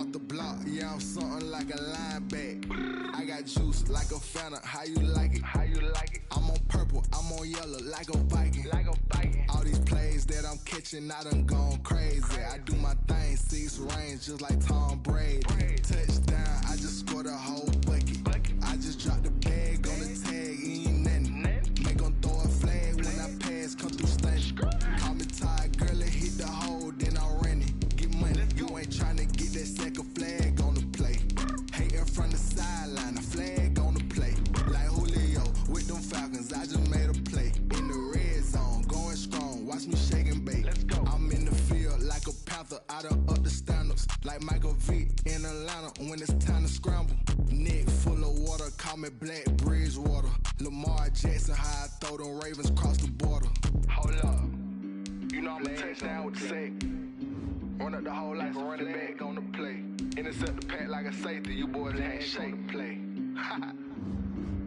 out the block, yeah, I'm something like a linebacker. I got juice like a Fanta, how you like it? How you like it? I'm on purple, I'm on yellow, like a Viking. Like a Viking. All these plays that I'm catching, I done gone crazy. I do my thing, 6 range, just like Tom Brady. Touchdown, I just scored a whole bucket. I just dropped the bag on the tag, ain't nothing. Make 'em throw a flag when I pass, come through stunning. Call me tired, girl, it hit the hole, then I ran it. Get money, you ain't tryna get that second flag on the play. Hating from the sideline, a flag on the play. Like Julio with them Falcons, I just made a play. In the red zone, going strong, watch me shake and bake. I'm in the field like a panther, I done up the standards. Like Michael Vick in Atlanta when it's time to scramble. Neck full of water, call me Black Bridgewater. Lamar Jackson, how I throw them Ravens across the border. Hold up, you know I'm a touchdown with the sack. Run up the hole like a running back on the play. Intercept the pack like a safety, you boys ain't shake the play.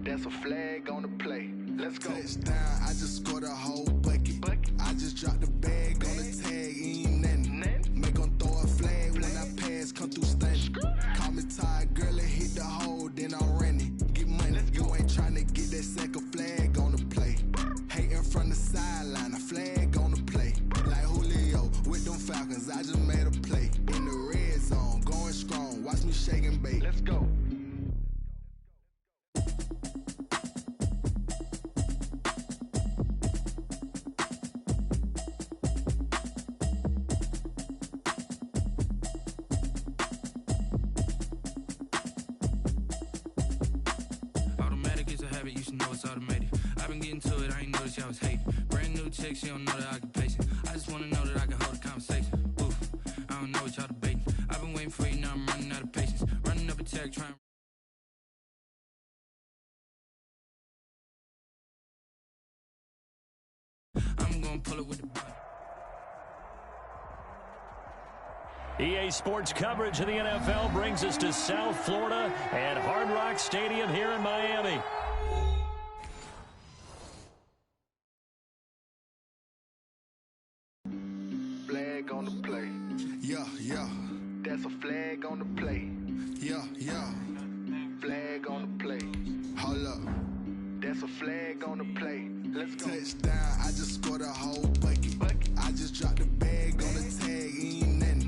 That's a flag on the play. Let's go. Touchdown, I just scored a whole bucket. I just dropped the bag on the tag, ain't nothing. Make 'em throw a flag when I pass, come through stunning. Call me tired, girl, it hit the hole, then I ran it. Get money, you ain't tryna get that second flag on the play. Hating from the sideline, a flag on the play. Like Julio with them Falcons, I just made a play. In the red zone, going strong, watch me shake and bake. Let's go. Automatic is a habit, you should know it's automated. I've been getting to it, I ain't noticed y'all was hating. Brand new chick, she don't know the occupation. I just wanna know that I can hold a conversation. Oof, I don't know what y'all debating. I've been waiting for you, now I'm running out of patience. Running up a check, trying. I'm gonna pull it with the button. EA Sports coverage of the NFL brings us to South Florida at Hard Rock Stadium here in Miami. Flag on the play. Yeah, yeah. That's a flag on the play. Yeah, yeah. Flag on the play. Hold up. That's a flag on the play. Let's go. Touchdown, I just scored a whole bucket. I just dropped the bag on the tag, ain't nothing.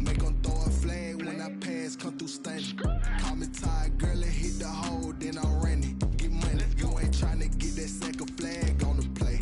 Make 'em throw a flag when I pass, come through stunning. Call me tired, girl, it hit the hole, then I ran it. Get money, you ain't tryna get that second flag on the play.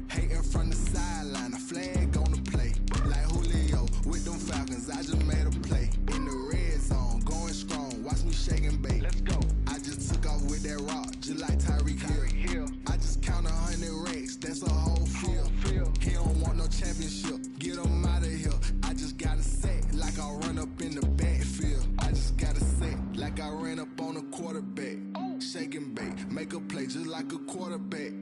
Hating from the sideline, a flag on the play. Like Julio with them Falcons, I just made a play. In the red zone, going strong, watch me shake and bake. Let's go. I just took off with that rock, just like Tyreek Hill. I just count 100 racks, that's a whole field. He don't want no championship, get him out of here. I just got a set, like I run up in the backfield. I just got a set, like I ran up on a quarterback. Shake and bake, make a play just like a quarterback.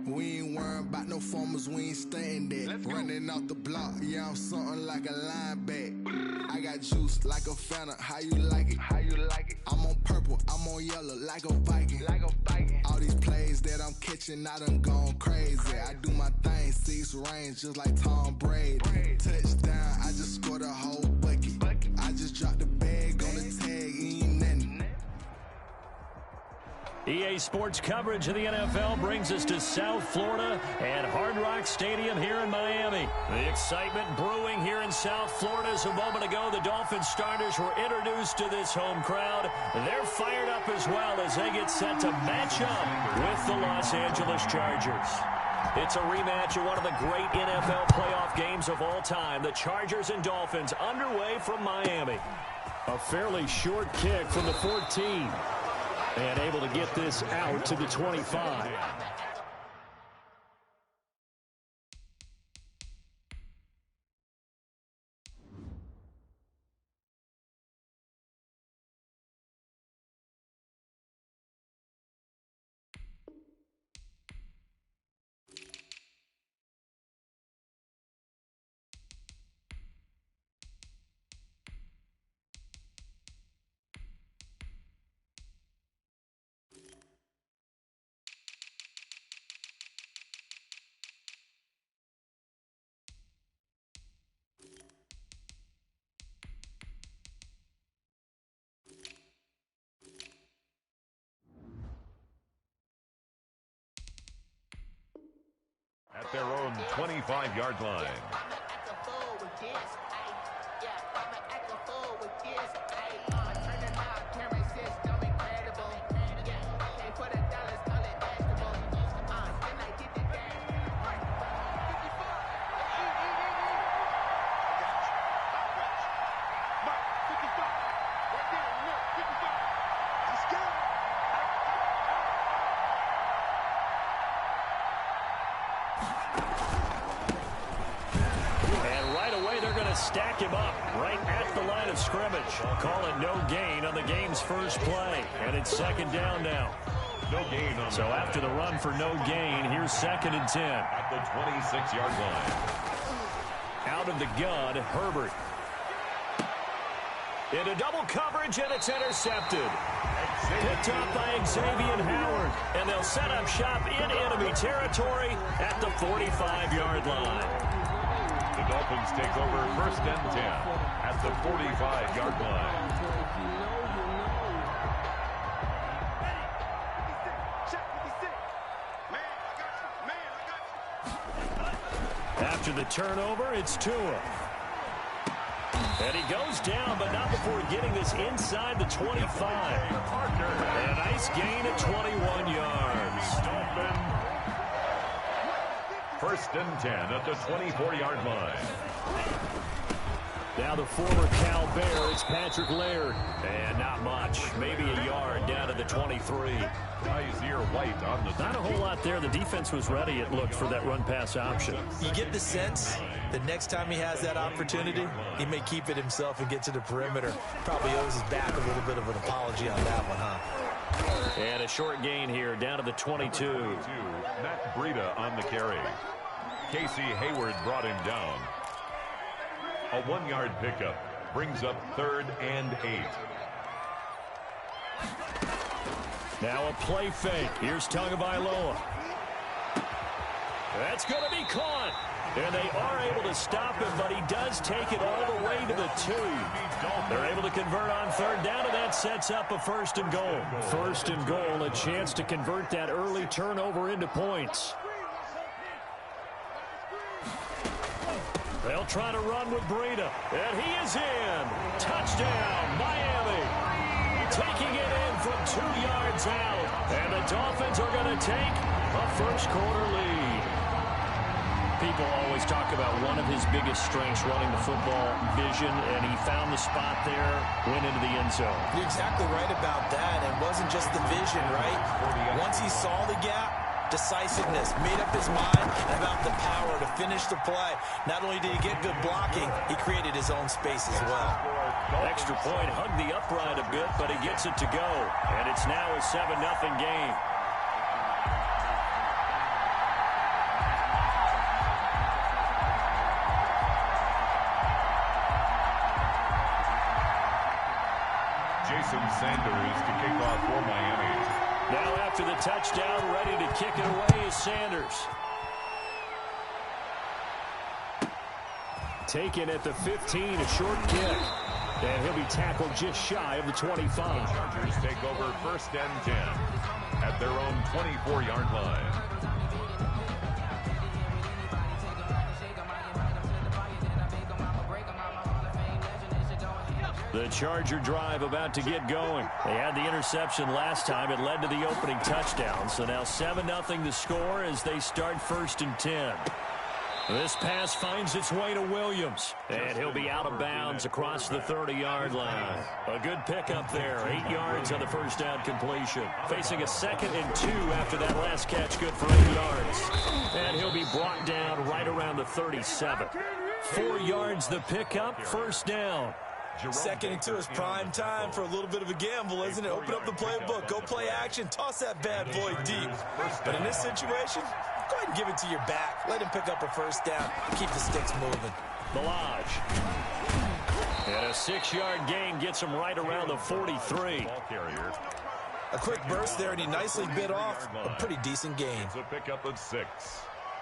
We ain't worrying about no formers, we ain't staying there. Running off the block, yeah, I'm something like a linebacker. I got juice like a Fanta, how you like it? How you like it? I'm on purple, I'm on yellow, like a Viking. Like a Viking. All these plays that I'm catching, I done gone crazy. I do my thing, 6 range, just like Tom Brady. Touchdown, I just scored a whole bucket. I just dropped the bag on the tag, ain't nothing. EA Sports coverage of the NFL brings us to South Florida at Hard Rock Stadium here in Miami. The excitement brewing here in South Florida as a moment ago the Dolphins starters were introduced to this home crowd. They're fired up as well as they get set to match up with the Los Angeles Chargers. It's a rematch of one of the great NFL playoff games of all time. The Chargers and Dolphins underway from Miami. A fairly short kick from the 14. And able to get this out to the 25. 25-yard line. Stack him up right at the line of scrimmage. Call it no gain on the game's first play. And it's second down now. No gain on so after the run for no gain, here's 2nd and 10. At the 26-yard line. Out of the gun, Herbert. Into double coverage, and it's intercepted. Picked up by Xavier Howard. And they'll set up shop in enemy territory at the 45-yard line. The Dolphins take over 1st and 10 at the 45-yard line. After the turnover, it's Tua. And he goes down, but not before getting this inside the 25. And a nice gain at 21 yards. 1st and 10 at the 24-yard line. Now the former Cal Bear, it's Patrick Laird. And not much. Maybe a yard down to the 23. Kaiser White on the... Not a whole lot there. The defense was ready, it looked, for that run-pass option. You get the sense that next time he has that opportunity, he may keep it himself and get to the perimeter. Probably owes his back a little bit of an apology on that one, huh? And a short gain here, down to the 22. Matt Breida on the carry. Casey Hayward brought him down. A 1-yard pickup brings up 3rd and 8. Now a play fake. Here's Tagovailoa. That's going to be caught. And they are able to stop him, but he does take it all the way to the 2. They're able to convert on 3rd down, and that sets up a 1st and goal. 1st and goal, a chance to convert that early turnover into points. They'll try to run with Breida, and he is in. Touchdown, Miami. Taking it in from 2 yards out, and the Dolphins are going to take a first-quarter lead. People always talk about one of his biggest strengths running the football, vision, and he found the spot there, went into the end zone. You're exactly right about that. It wasn't just the vision, right? Once he saw the gap, decisiveness, made up his mind about the power to finish the play. Not only did he get good blocking, he created his own space as well. Extra point, hugged the upright a bit, but he gets it to go. And it's now a 7-0 game. Jason Sanders to kick off for Miami. Now after the touchdown, ready to kick it away is Sanders. Taken at the 15, a short kick. And he'll be tackled just shy of the 25. The Chargers take over 1st and 10 at their own 24-yard line. The Charger drive about to get going. They had the interception last time. It led to the opening touchdown. So now 7-0 the score as they start 1st and 10. This pass finds its way to Williams. And he'll be out of bounds across the 30-yard line. A good pickup there. 8 yards on the first down completion. Facing a 2nd and 2 after that last catch, good for 8 yards. And he'll be brought down right around the 37. 4 yards the pickup, first down. 2nd and 2 is prime time for a little bit of a gamble, isn't it? Open up the playbook, go play action, toss that bad boy deep. But in this situation, go ahead and give it to your back. Let him pick up a first down. Keep the sticks moving. Milage. And a 6-yard gain gets him right around the 43. A quick burst there, and he nicely bit off a pretty decent gain. It's a pickup of 6.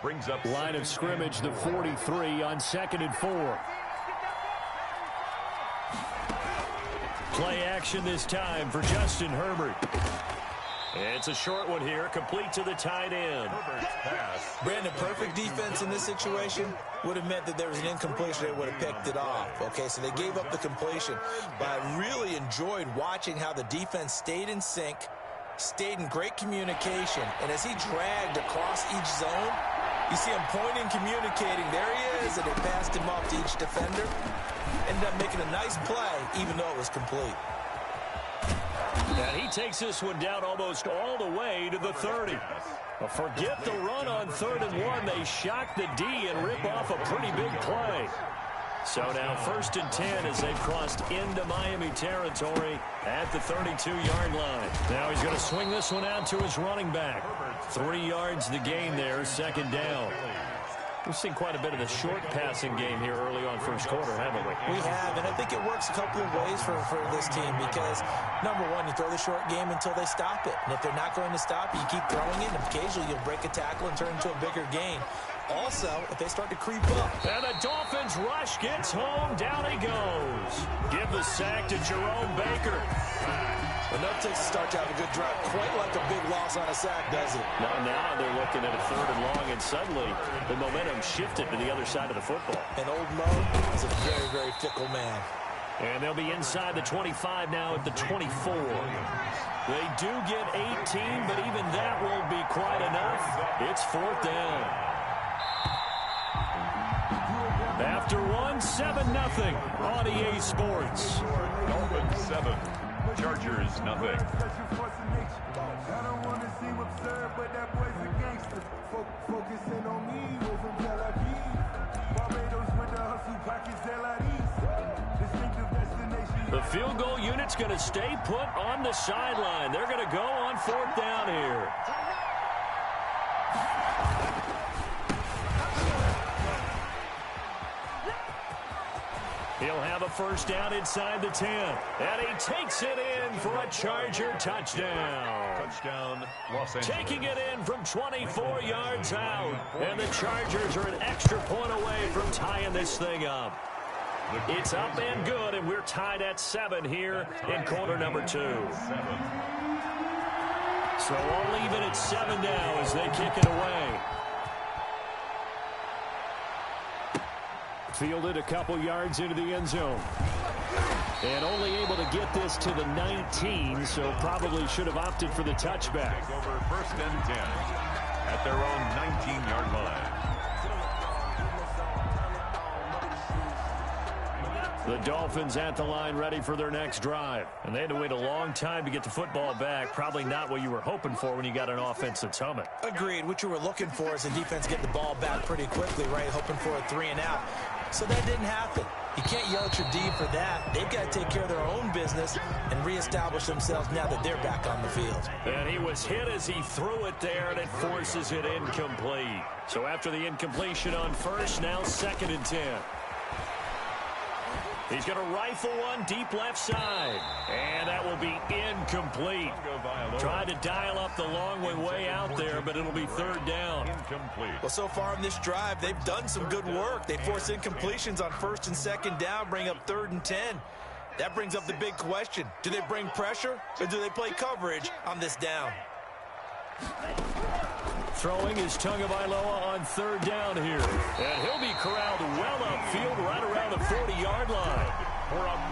Brings up line of scrimmage, the 43 on 2nd and 4. Play action this time for Justin Herbert. It's a short one here, complete to the tight end. Brandon, perfect defense in this situation would have meant that there was an incompletion. They would have picked it off. Okay, so they gave up the completion. But I really enjoyed watching how the defense stayed in sync, stayed in great communication. And as he dragged across each zone, you see him pointing, communicating. There he is, and it passed him off to each defender. Ended up making a nice play, even though it was complete. And he takes this one down almost all the way to the 30. Well, forget the run on 3rd and 1. They shock the D and rip off a pretty big play. So now 1st and 10 as they've crossed into Miami territory at the 32-yard line. Now he's going to swing this one out to his running back. 3 yards the gain there, 2nd down. We've seen quite a bit of the short passing game here early on first quarter, haven't we? We have, and I think it works a couple of ways for this team because, number one, you throw the short game until they stop it. And if they're not going to stop it, you keep throwing it, and occasionally you'll break a tackle and turn into a bigger gain. Also, if they start to creep up. And the Dolphins rush gets home. Down he goes. Give the sack to Jerome Baker. Enough takes to start to have a good drive. Quite like a big loss on a sack, does it? Now they're looking at a 3rd and long, and suddenly the momentum shifted to the other side of the football. And old Mo is a very, very fickle man. And they'll be inside the 25 now at the 24. They do get 18, but even that won't be quite enough. It's 4th down. After 1, 7-0 on EA Sports. Dolphins 7, Chargers nothing. The field goal unit's going to stay put on the sideline. They're going to go on 4th down here. He'll have a 1st down inside the 10. And he takes it in for a Charger touchdown. Touchdown, Los Angeles. Taking it in from 24 yards out. And the Chargers are an extra point away from tying this thing up. It's up and good, and we're tied at 7 here in quarter number 2. So all even at 7 now as they kick it away. Fielded a couple yards into the end zone. And only able to get this to the 19, so probably should have opted for the touchback. Over 1st and 10 at their own 19-yard line. The Dolphins at the line ready for their next drive. And they had to wait a long time to get the football back. Probably not what you were hoping for when you got an offense that's humming. Agreed. What you were looking for is the defense getting the ball back pretty quickly, right? Hoping for a 3 and out. So that didn't happen. You can't yell at your D for that. They've got to take care of their own business and reestablish themselves now that they're back on the field. And he was hit as he threw it there, and it forces it incomplete. So after the incompletion on 1st, now 2nd and 10. He's going to rifle one deep left side. And that will be incomplete. Tried to dial up the long way out there, but it'll be 3rd down. Incomplete. Well, so far in this drive, they've done some good work. They force incompletions on 1st and 2nd down, bring up 3rd and 10. That brings up the big question. Do they bring pressure, or do they play coverage on this down? Throwing is Tagovailoa on 3rd down here. And he'll be corralled well upfield right around the 40-yard line.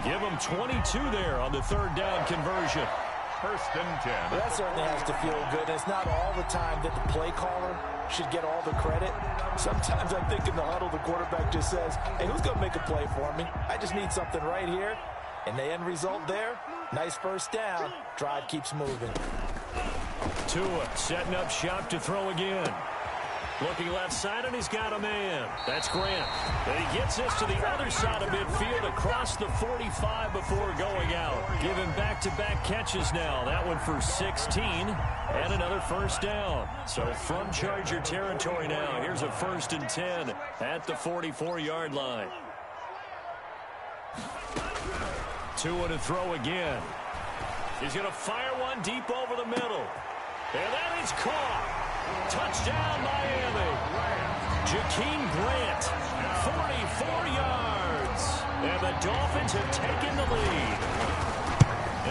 Give him 22 there on the 3rd down conversion. 1st and 10. Well, that certainly has to feel good. It's not all the time that the play caller should get all the credit. Sometimes I think in the huddle, the quarterback just says, hey, who's going to make a play for me? I just need something right here. And the end result there, nice 1st down. Drive keeps moving. Tua setting up shop to throw again. Looking left side, and he's got a man. That's Grant. And he gets this to the other side of midfield across the 45 before going out. Giving back-to-back catches now. That one for 16 and another 1st down. So from Charger territory now, here's a 1st and 10 at the 44-yard line. Tua to throw again. He's going to fire one deep over the middle. And that is caught. Touchdown, Miami. Jakeem Grant, 44 yards. And the Dolphins have taken the lead.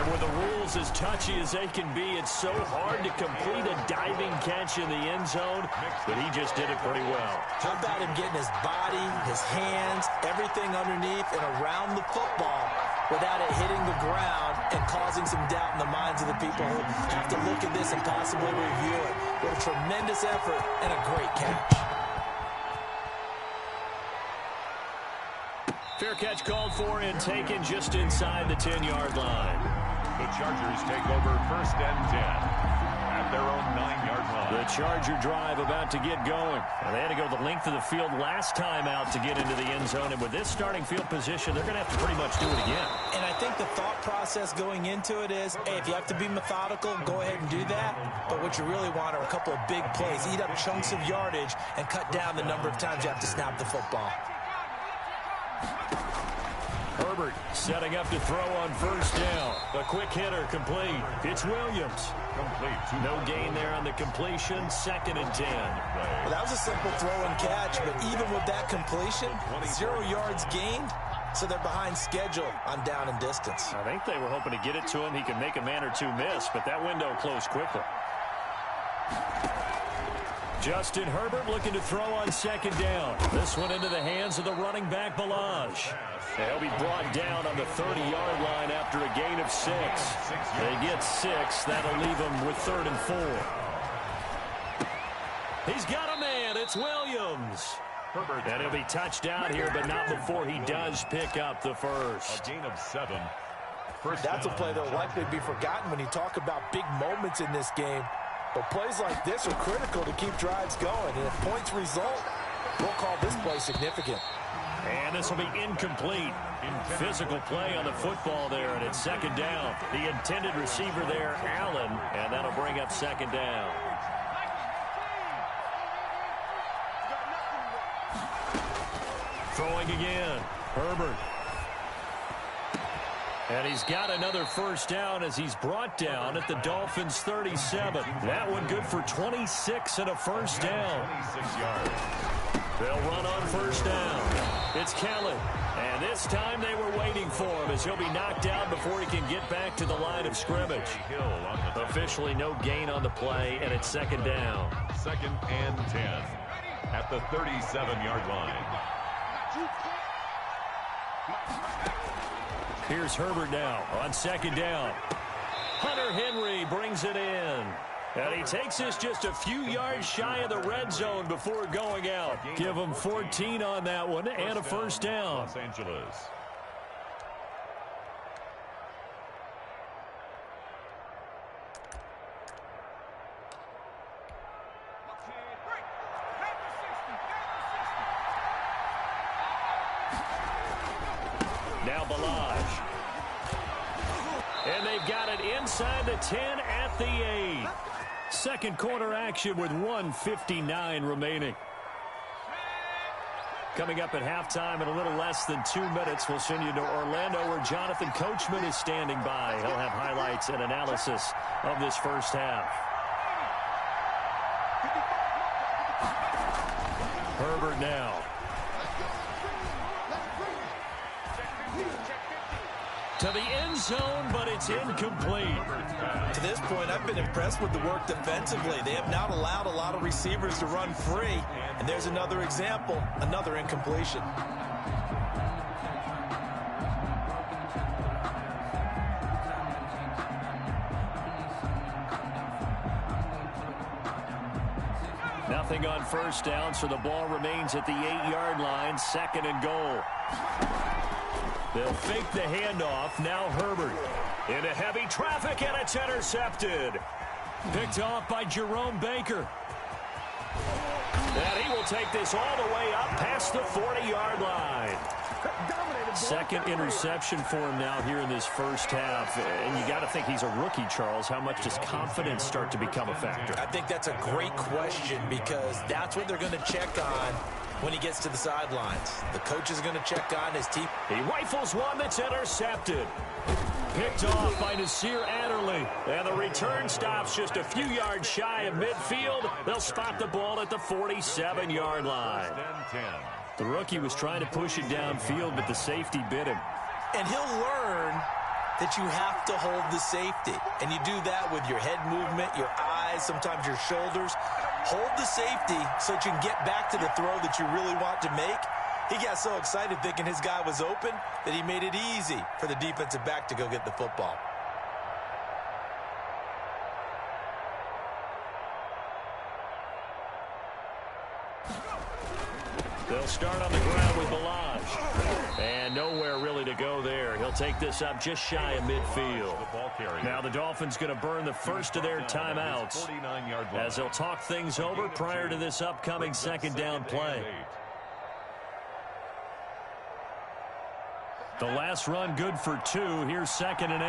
And with the rules as touchy as they can be, it's so hard to complete a diving catch in the end zone, but he just did it pretty well. How about him getting his body, his hands, everything underneath and around the football without it hitting the ground and causing some doubt in the minds of the people who have to look at this and possibly review it. What a tremendous effort and a great catch. Fair catch called for and taken just inside the 10-yard line. The Chargers take over 1st and 10 at their own 9-yard line. The Charger drive about to get going. Well, they had to go the length of the field last time out to get into the end zone, and with this starting field position, they're going to have to pretty much do it again. And I think the thought process going into it is, hey, if you have to be methodical, go ahead and do that. But what you really want are a couple of big plays, eat up chunks of yardage, and cut down the number of times you have to snap the football. Herbert setting up to throw on 1st down. A quick hitter complete. It's Williams. Complete. No gain there on the completion. 2nd and 10. Well, that was a simple throw and catch, but even with that completion, 0 yards gained, so they're behind schedule on down and distance. I think they were hoping to get it to him. He could make a man or two miss, but that window closed quickly. Justin Herbert looking to throw on 2nd down. This one into the hands of the running back, Balaj. They'll be brought down on the 30-yard line after a gain of 6. They get 6. That'll leave them with 3rd and 4. He's got a man. It's Williams. Herbert. And he'll be touched down here, but not before he does pick up the first. A gain of 7. That's a play that will likely be forgotten when you talk about big moments in this game. But plays like this are critical to keep drives going. And if points result, we'll call this play significant. And this will be incomplete. Physical play on the football there, and it's 2nd down. The intended receiver there, Allen, and that'll bring up 2nd down. Throwing again, Herbert. And he's got another 1st down as he's brought down at the Dolphins' 37. That one good for 26 and a 1st down. 26 yards. They'll run on 1st down. It's Kelly. And this time they were waiting for him as he'll be knocked out before he can get back to the line of scrimmage. Officially no gain on the play, and it's 2nd down. 2nd and 10 at the 37-yard line. Here's Herbert now on 2nd down. Hunter Henry brings it in. And he takes this just a few yards shy of the red zone before going out. Give him 14 on that one and a 1st down. Los Angeles. Now Balaj. And they've got it inside the 10 at the 8. Second quarter action with 1:59 remaining. Coming up at halftime in a little less than 2 minutes, we'll send you to Orlando where Jonathan Coachman is standing by. He'll have highlights and analysis of this first half. Herbert now. To the end zone, but it's incomplete. To this point, I've been impressed with the work defensively. They have not allowed a lot of receivers to run free. And there's another example, another incompletion. Nothing on 1st down, so the ball remains at the 8-yard line, 2nd and goal. They'll fake the handoff. Now Herbert into heavy traffic, and it's intercepted. Picked off by Jerome Baker. And he will take this all the way up past the 40-yard line. 2nd interception for him now here in this first half. And you got to think he's a rookie, Charles. How much does confidence start to become a factor? I think that's a great question because that's what they're going to check on when he gets to the sidelines. The coach is going to check on his team. He rifles one that's intercepted. Picked off by Nasir Adderley. And the return stops just a few yards shy of midfield. They'll spot the ball at the 47-yard line. The rookie was trying to push it downfield, but the safety bit him. And he'll learn that you have to hold the safety. And you do that with your head movement, your eyes, sometimes your shoulders. Hold the safety so that you can get back to the throw that you really want to make. He got so excited thinking his guy was open that he made it easy for the defensive back to go get the football. They'll start on the ground with Balaj. And nowhere really to go there. He'll take this up just shy of midfield. Now the Dolphins going to burn the first of their timeouts as they'll talk things over prior to this upcoming second down play. The last run good for 2. Here's 2nd and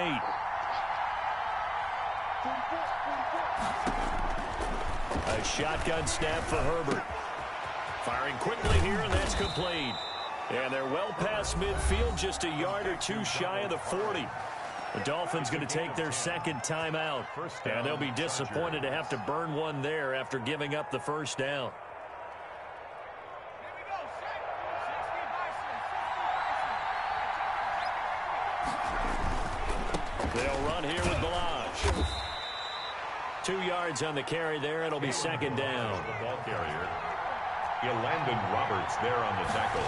8. A shotgun snap for Herbert. Firing quickly here, and that's complete. And they're well past midfield, just a yard or 2 shy of the 40. The Dolphins going to take their second timeout, and they'll be disappointed to have to burn one there after giving up the first down. They'll run here with Balaj. 2 yards on the carry there. It'll be second down. The ball carrier. Landon Roberts there on the tackle.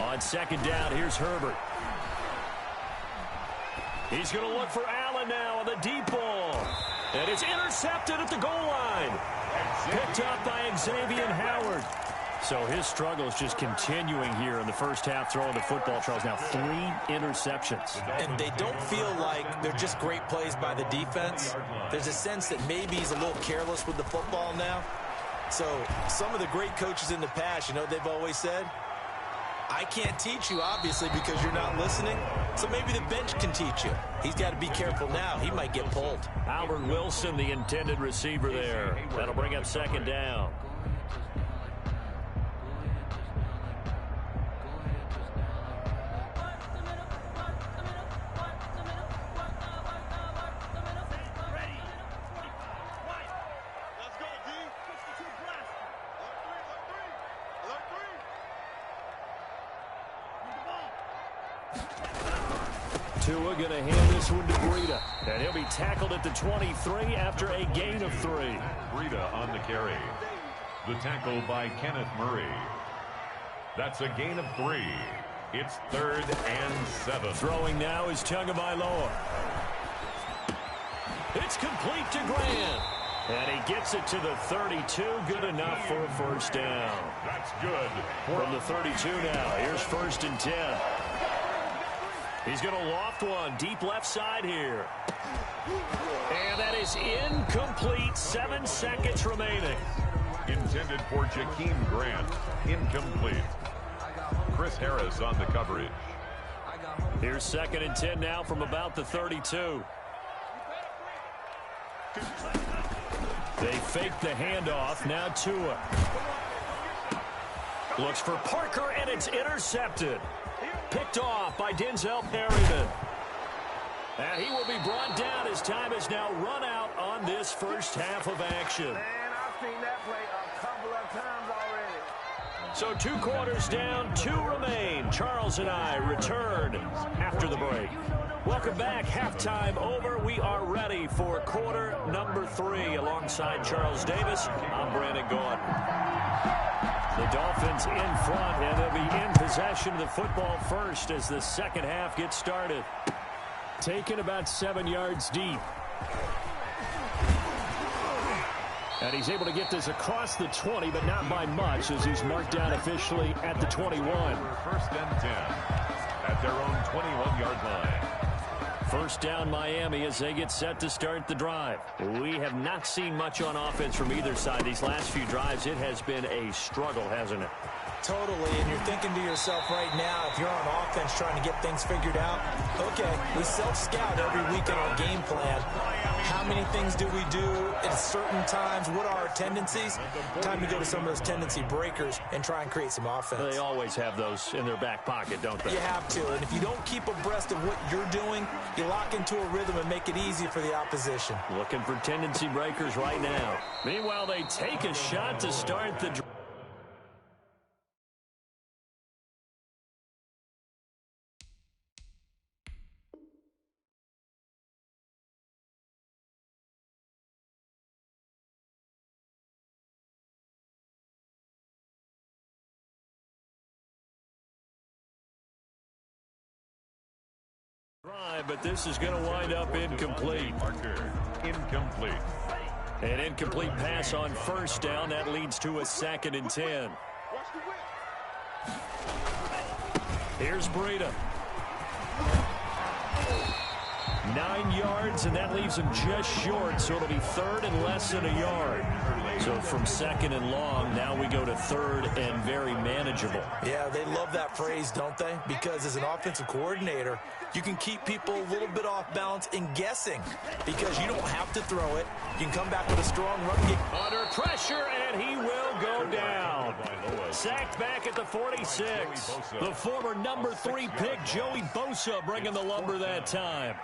On second down, here's Herbert. He's going to look for Allen now on the deep ball. And it's intercepted at the goal line. Picked up by Xavier Howard. So his struggle is just continuing here in the first half throwing the football, Charles. Now 3 interceptions. And they don't feel like they're just great plays by the defense. There's a sense that maybe he's a little careless with the football now. So some of the great coaches in the past, you know, they've always said, I can't teach you, obviously, because you're not listening. So maybe the bench can teach you. He's got to be careful now. He might get pulled. Albert Wilson, the intended receiver there. That'll bring up second down. Tua going to hand this one to Breida. And he'll be tackled at the 23 after a gain of 3. Breida on the carry. The tackle by Kenneth Murray. That's a gain of 3. It's 3rd and 7. Throwing now is Tagovailoa. It's complete to Grant. And he gets it to the 32. Good enough for a first down. That's good. From the 32 now. Here's 1st and 10. He's going to loft one deep left side here. And that is incomplete. 7 seconds remaining. Intended for Jakeem Grant. Incomplete. Chris Harris on the coverage. Here's 2nd and 10 now from about the 32. They fake the handoff. Now Tua. Looks for Parker, and it's intercepted. Picked off by Denzel Perryman. And he will be brought down as time has now run out on this first half of action. Man, I've seen that play a couple of times already. So 2 quarters down, 2 remain. Charles and I return after the break. Welcome back. Halftime over. We are ready for quarter number 3 alongside Charles Davis. I'm Brandon Gordon. The Dolphins in front, and they'll be in possession of the football first as the second half gets started. Taken about 7 yards deep. And he's able to get this across the 20, but not by much, as he's marked down officially at the 21. 1st and 10 at their own 21-yard line. First down Miami as they get set to start the drive. We have not seen much on offense from either side. These last few drives, it has been a struggle, hasn't it? Totally, and you're thinking to yourself right now, if you're on offense trying to get things figured out, okay, we self-scout every week in our game plan. How many things do we do at certain times? What are our tendencies? Time to go to some of those tendency breakers and try and create some offense. They always have those in their back pocket, don't they? You have to, and if you don't keep abreast of what you're doing, you lock into a rhythm and make it easy for the opposition. Looking for tendency breakers right now. Meanwhile, they take a shot to start the drive. But this is going to wind up incomplete. Parker, incomplete. An incomplete pass on first down. That leads to a 2nd and 10. Here's Breida. 9 yards, and that leaves him just short, so it'll be 3rd and less than a yard. So from 2nd and long, now we go to 3rd and very manageable. Yeah, they love that phrase, don't they? Because as an offensive coordinator, you can keep people a little bit off balance and guessing because you don't have to throw it. You can come back with a strong run game. Under pressure, and he will go down. Sacked back at the 46. The former number 3 pick, Joey Bosa, bringing the lumber that time.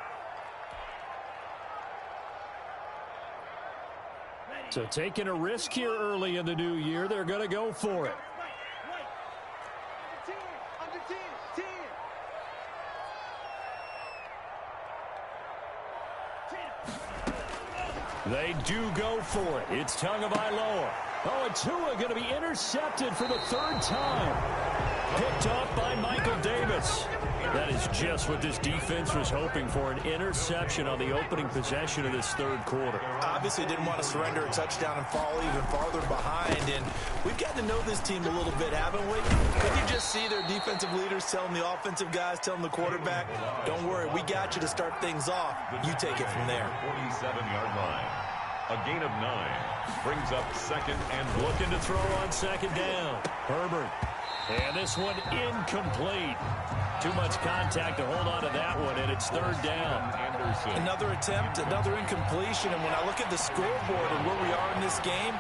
So taking a risk here early in the new year, they're going to go for it. They do go for it. It's Tagovailoa. Oh, and Tua going to be intercepted for the 3rd time. Picked off by Michael Davis. That is just what this defense was hoping for, an interception on the opening possession of this 3rd quarter. Obviously didn't want to surrender a touchdown and fall even farther behind, and we've gotten to know this team a little bit, haven't we? Could you just see their defensive leaders telling the offensive guys, telling the quarterback, don't worry, we got you to start things off. You take it from there. 47-yard line. A gain of 9 brings up 2nd and looking to throw on 2nd down. Herbert. And this one incomplete. Too much contact to hold on to that one, and it's 3rd down. Anderson. Another attempt, another incompletion, and when I look at the scoreboard and where we are in this game,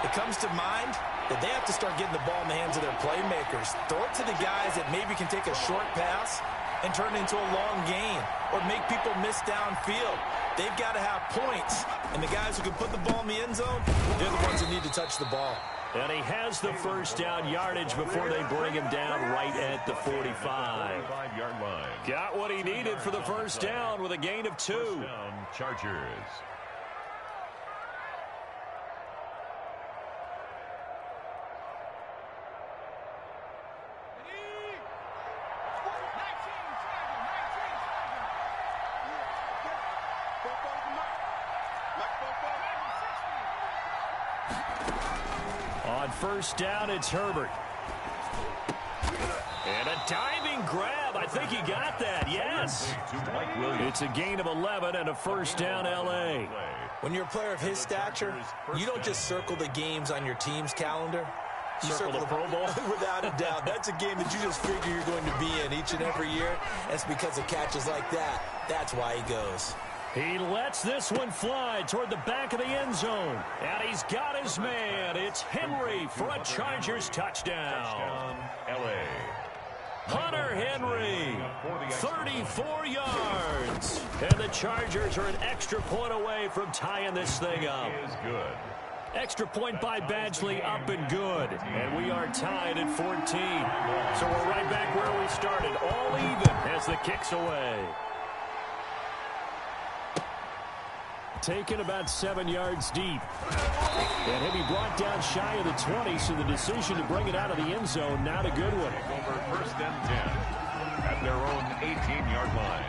it comes to mind that they have to start getting the ball in the hands of their playmakers. Throw it to the guys that maybe can take a short pass and turn it into a long gain or make people miss downfield. They've got to have points, and the guys who can put the ball in the end zone, they're the ones that need to touch the ball. And he has the 1st down yardage before they bring him down right at the 45. 45-yard line. Got what he needed for the 1st down with a gain of 2. First down, Chargers. On 1st down, it's Herbert. And a diving grab. I think he got that. Yes. It's a gain of 11 and a 1st down, L.A. When you're a player of his stature, you don't just circle the games on your team's calendar. You circle the Pro Bowl. Without a doubt. That's a game that you just figure you're going to be in each and every year. And it's because of catches like that. That's why he goes. He lets this one fly toward the back of the end zone. And he's got his man. It's Henry for a Chargers touchdown. L.A. Hunter Henry, 34 yards. And the Chargers are an extra point away from tying this thing up. Is good. Extra point by Badgley, up and good. And we are tied at 14. So we're right back where we started, all even as the kick's away. Taken about 7 yards deep. And he'll be brought down shy of the 20, so the decision to bring it out of the end zone, not a good one. Over 1st and 10 at their own 18-yard line.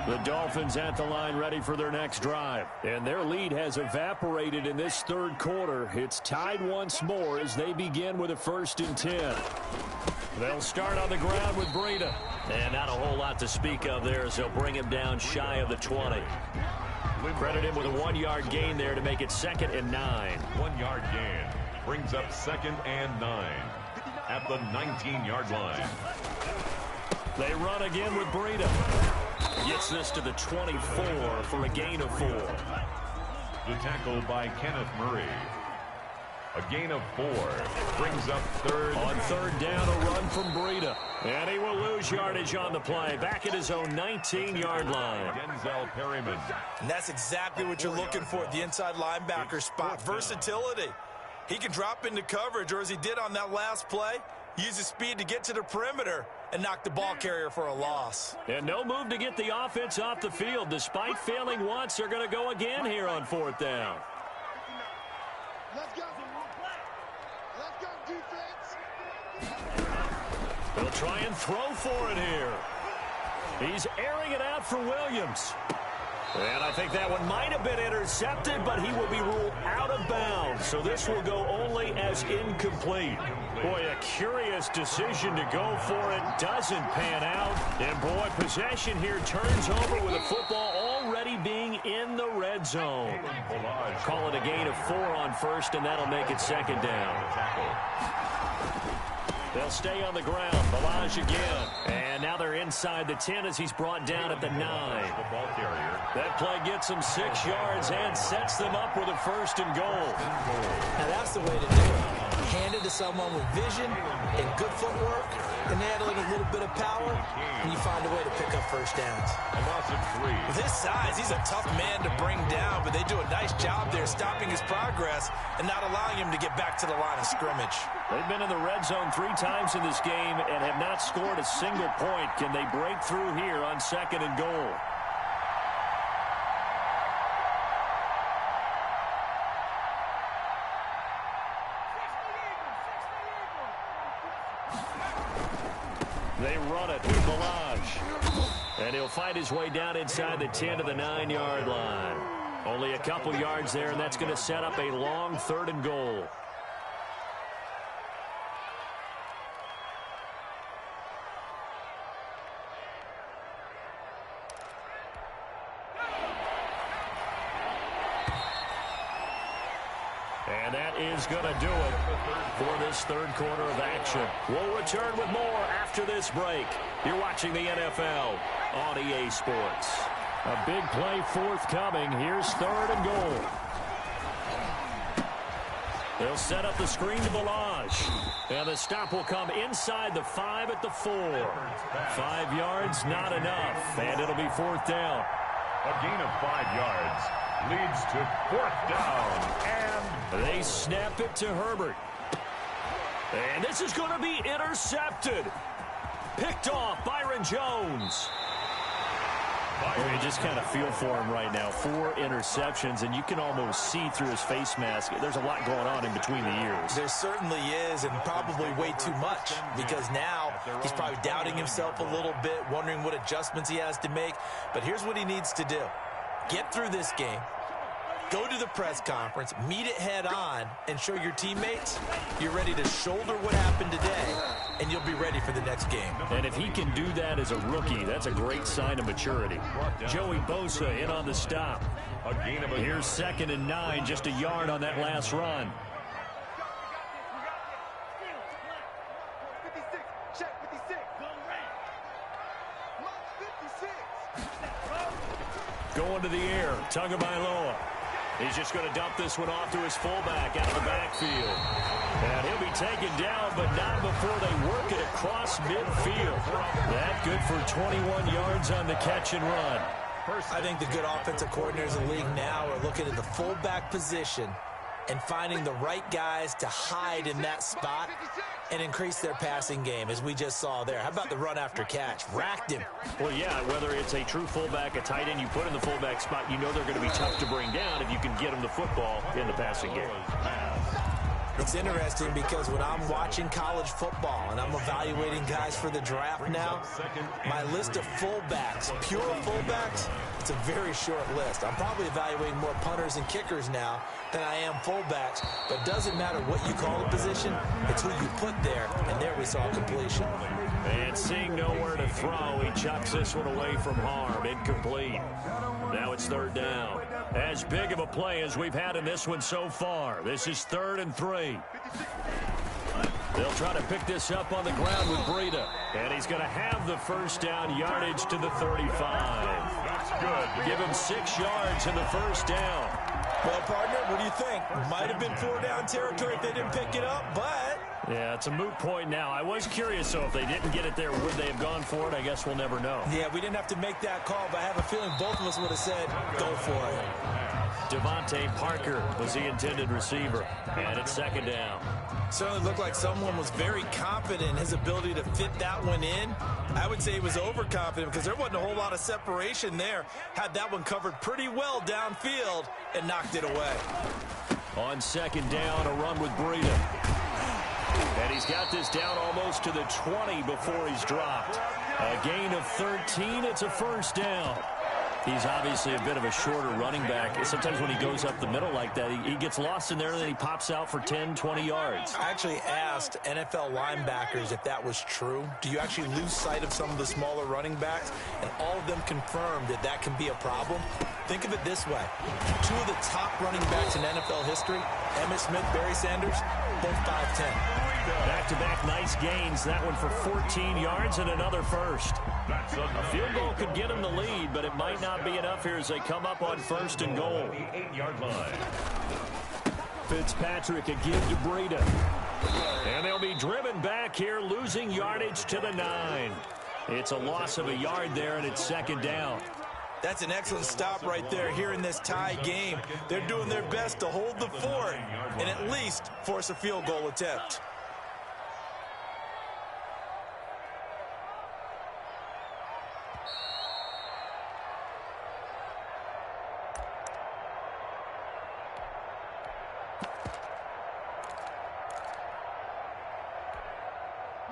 The Dolphins at the line ready for their next drive. And their lead has evaporated in this 3rd quarter. It's tied once more as they begin with a 1st and 10. They'll start on the ground with Breida. And not a whole lot to speak of there as they'll bring him down shy of the 20. Credit him with a 1-yard gain there to make it 2nd and 9. 1-yard gain brings up 2nd and 9 at the 19-yard line. They run again with Breida. Gets this to the 24 for a gain of 4. The tackle by Kenneth Murray. A gain of 4 brings up 3rd. On 3rd down, a run from Breida. And he will lose yardage on the play. Back at his own 19-yard line. Denzel Perryman. And that's exactly what you're looking for at the inside linebacker spot. Versatility. He can drop into coverage, or as he did on that last play, use his speed to get to the perimeter and knock the ball carrier for a loss. And no move to get the offense off the field. Despite failing once, they're going to go again here on 4th down. Let's go. Let's go, defense. They'll try and throw for it here. He's airing it out for Williams. And I think that one might have been intercepted, but he will be ruled out of bounds. So this will go only as incomplete. Boy, a curious decision to go for it. Doesn't pan out. And, boy, possession here turns over with the football already being in the red zone. Call it a gain of 4 on first, and that'll make it second down. They'll stay on the ground. Balaj again. And now they're inside the 10 as he's brought down at the 9. That play gets them 6 yards and sets them up with a 1st and goal. Now that's the way to do it. Hand it to someone with vision and good footwork, and handling a little bit of power, and you find a way to pick up first downs. A loss of 3. With his size, he's a tough man to bring down, but they do a nice job there stopping his progress and not allowing him to get back to the line of scrimmage. They've been in the red zone 3 times in this game and have not scored a single point. Can they break through here on 2nd and goal? They run it with Balaj. And he'll fight his way down inside the 10 to the 9-yard line. Only a couple yards there, and that's going to set up a long 3rd and goal. And that is going to do it for this 3rd quarter of action. We'll return with more after this break. You're watching the NFL on EA Sports. A big play forthcoming. Here's 3rd and goal. They'll set up the screen to Balaj. And the stop will come inside the 5 at the 4. 5 yards, not enough. And it'll be 4th down. A gain of 5 yards leads to 4th down. And they snap it to Herbert. And this is going to be intercepted. Picked off Byron Jones. You just kind of feel for him right now. 4 interceptions, and you can almost see through his face mask. There's a lot going on in between the ears. There certainly is, and probably way too much, because now he's probably doubting himself a little bit, wondering what adjustments he has to make. But here's what he needs to do. Get through this game. Go to the press conference, meet it head on, and show your teammates you're ready to shoulder what happened today, and you'll be ready for the next game. And if he can do that as a rookie, that's a great sign of maturity. Joey Bosa in on the stop. Here's 2nd and 9, just a yard on that last run. Going to the air, Tagovailoa. He's just going to dump this one off to his fullback out of the backfield. And he'll be taken down, but not before they work it across midfield. That good for 21 yards on the catch and run. I think the good offensive coordinators in the league now are looking at the fullback position and finding the right guys to hide in that spot and increase their passing game, as we just saw there. How about the run after catch? Racked him. Well, yeah, whether it's a true fullback, a tight end you put in the fullback spot, you know they're going to be tough to bring down if you can get them the football in the passing game. It's interesting because when I'm watching college football and I'm evaluating guys for the draft now, my list of fullbacks, pure fullbacks, it's a very short list. I'm probably evaluating more punters and kickers now than I am fullbacks, but it doesn't matter what you call the position, it's who you put there, and there we saw completion. And seeing nowhere to throw, he chucks this one away from harm, incomplete. Now it's 3rd down. As big of a play as we've had in this one so far. This is 3rd and 3. They'll try to pick this up on the ground with Breida. And he's going to have the 1st down, yardage to the 35. that's good. Give him 6 yards in the 1st down. Well, partner, what do you think? Might have been 4-down territory if they didn't pick it up, but... Yeah, it's a moot point now. I was curious, so if they didn't get it there, would they have gone for it? I guess we'll never know. Yeah, we didn't have to make that call, but I have a feeling both of us would have said, go for it. Devontae Parker was the intended receiver, and it's 2nd down. Certainly looked like someone was very confident in his ability to fit that one in. I would say he was overconfident because there wasn't a whole lot of separation there. Had that one covered pretty well downfield and knocked it away. On 2nd down, a run with Breida. And he's got this down almost to the 20 before he's dropped. A gain of 13. It's a first down. He's obviously a bit of a shorter running back. Sometimes when he goes up the middle like that, he gets lost in there, and then he pops out for 10, 20 yards. I actually asked NFL linebackers if that was true. Do you actually lose sight of some of the smaller running backs? And all of them confirmed that that can be a problem. Think of it this way. Two of the top running backs in NFL history, Emmitt Smith, Barry Sanders, both 5'10". Back-to-back nice gains. That one for 14 yards and another first. A field goal could get him the lead, but it might not be enough here as they come up on first and goal. Fitzpatrick, a give to Breida. And they'll be driven back here, losing yardage to the 9. It's a loss of a yard there, and it's second down. That's an excellent stop right there here in this tie game. They're doing their best to hold the fort and at least force a field goal attempt.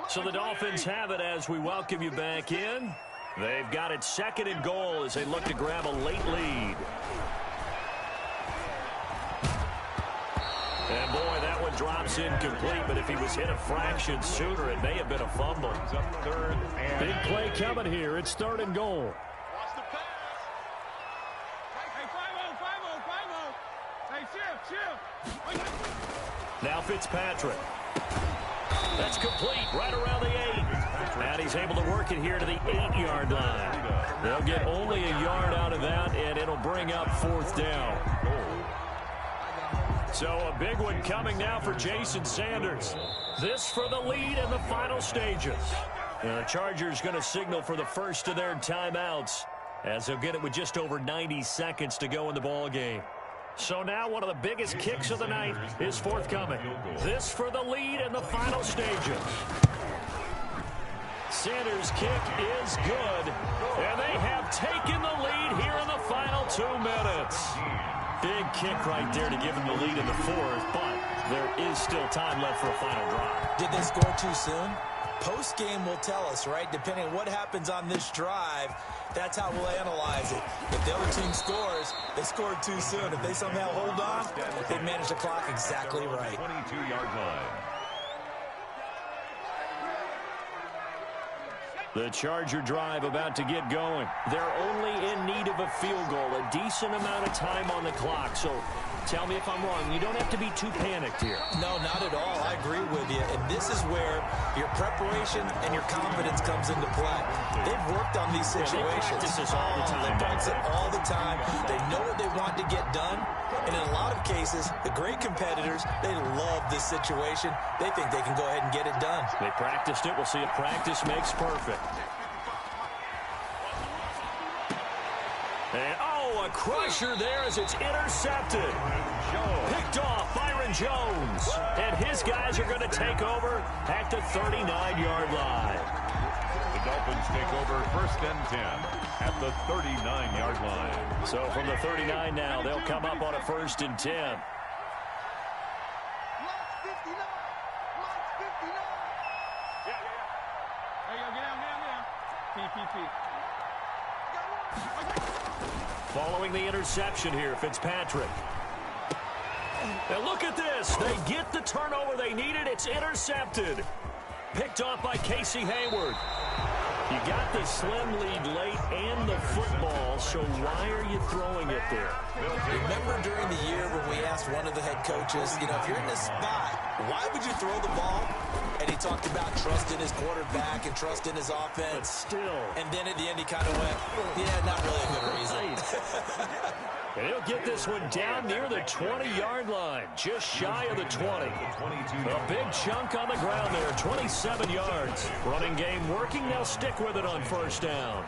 So the Dolphins have it as we welcome you back in. They've got it second and goal as they look to grab a late lead. And boy, that one drops incomplete, but if he was hit a fraction sooner, it may have been a fumble. Big play coming here. It's third and goal. Watch the pass. Hey, 5-0, 5-0, 5-0. Hey, shift. Now Fitzpatrick. That's complete right around the 8. And he's able to work it here to the 8-yard line. They'll get only a yard out of that, and it'll bring up fourth down. So a big one coming now for Jason Sanders. This for the lead in the final stages. And the Chargers going to signal for the first of their timeouts as they'll get it with just over 90 seconds to go in the ball game. So now one of the biggest kicks of the night is forthcoming. This for the lead in the final stages. Sanders' kick is good, and they have taken the lead here in the final 2 minutes. Big kick right there to give them the lead in the fourth, but there is still time left for a final drive. Did they score too soon? Post-game will tell us, right? Depending on what happens on this drive, that's how we'll analyze it. If the other team scores, they scored too soon. If they somehow hold on, they manage the clock exactly right. 22-yard line. The Charger drive about to get going. They're only in need of a field goal, a decent amount of time on the clock. So tell me if I'm wrong. You don't have to be too panicked here. No, not at all. I agree with you. And this is where your preparation and your confidence comes into play. They've worked on these situations. They practice this all the time. They practice it all the time. They know what they want to get done. And in a lot of cases, the great competitors, they love this situation. They think they can go ahead and get it done. They practiced it. We'll see if practice makes perfect. And, a crusher there as it's intercepted. Picked off Byron Jones. And his guys are going to take over at the 39-yard line. The Dolphins take over first and 10 at the 39-yard line. So from the 39 now, they'll come up on a first and 10. Lock 59. Lock 59. Yeah. There you go. Get down. PPP. Following the interception here, Fitzpatrick. And look at this. They get the turnover they needed. It's intercepted. Picked off by Casey Hayward. You got the slim lead late and the football, so why are you throwing it there? Remember during the year when we asked one of the head coaches, if you're in this spot, why would you throw the ball? And he talked about trust in his quarterback and trust in his offense. But still. And then at the end he kind of went, yeah, not really a good reason. And he'll get this one down near the 20-yard line, just shy of the 20. A big chunk on the ground there, 27 yards. Running game working, they'll stick with it on first down.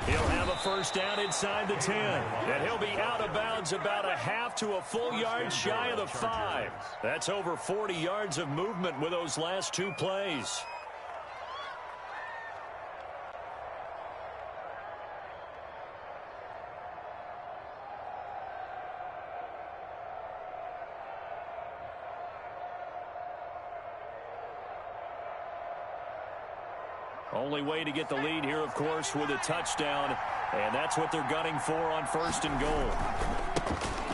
He'll have a first down inside the 10. And he'll be out of bounds about a half to a full yard shy of the 5. That's over 40 yards of movement with those last 2 plays. Only way to get the lead here, of course, with a touchdown. And that's what they're gunning for on 1st and goal.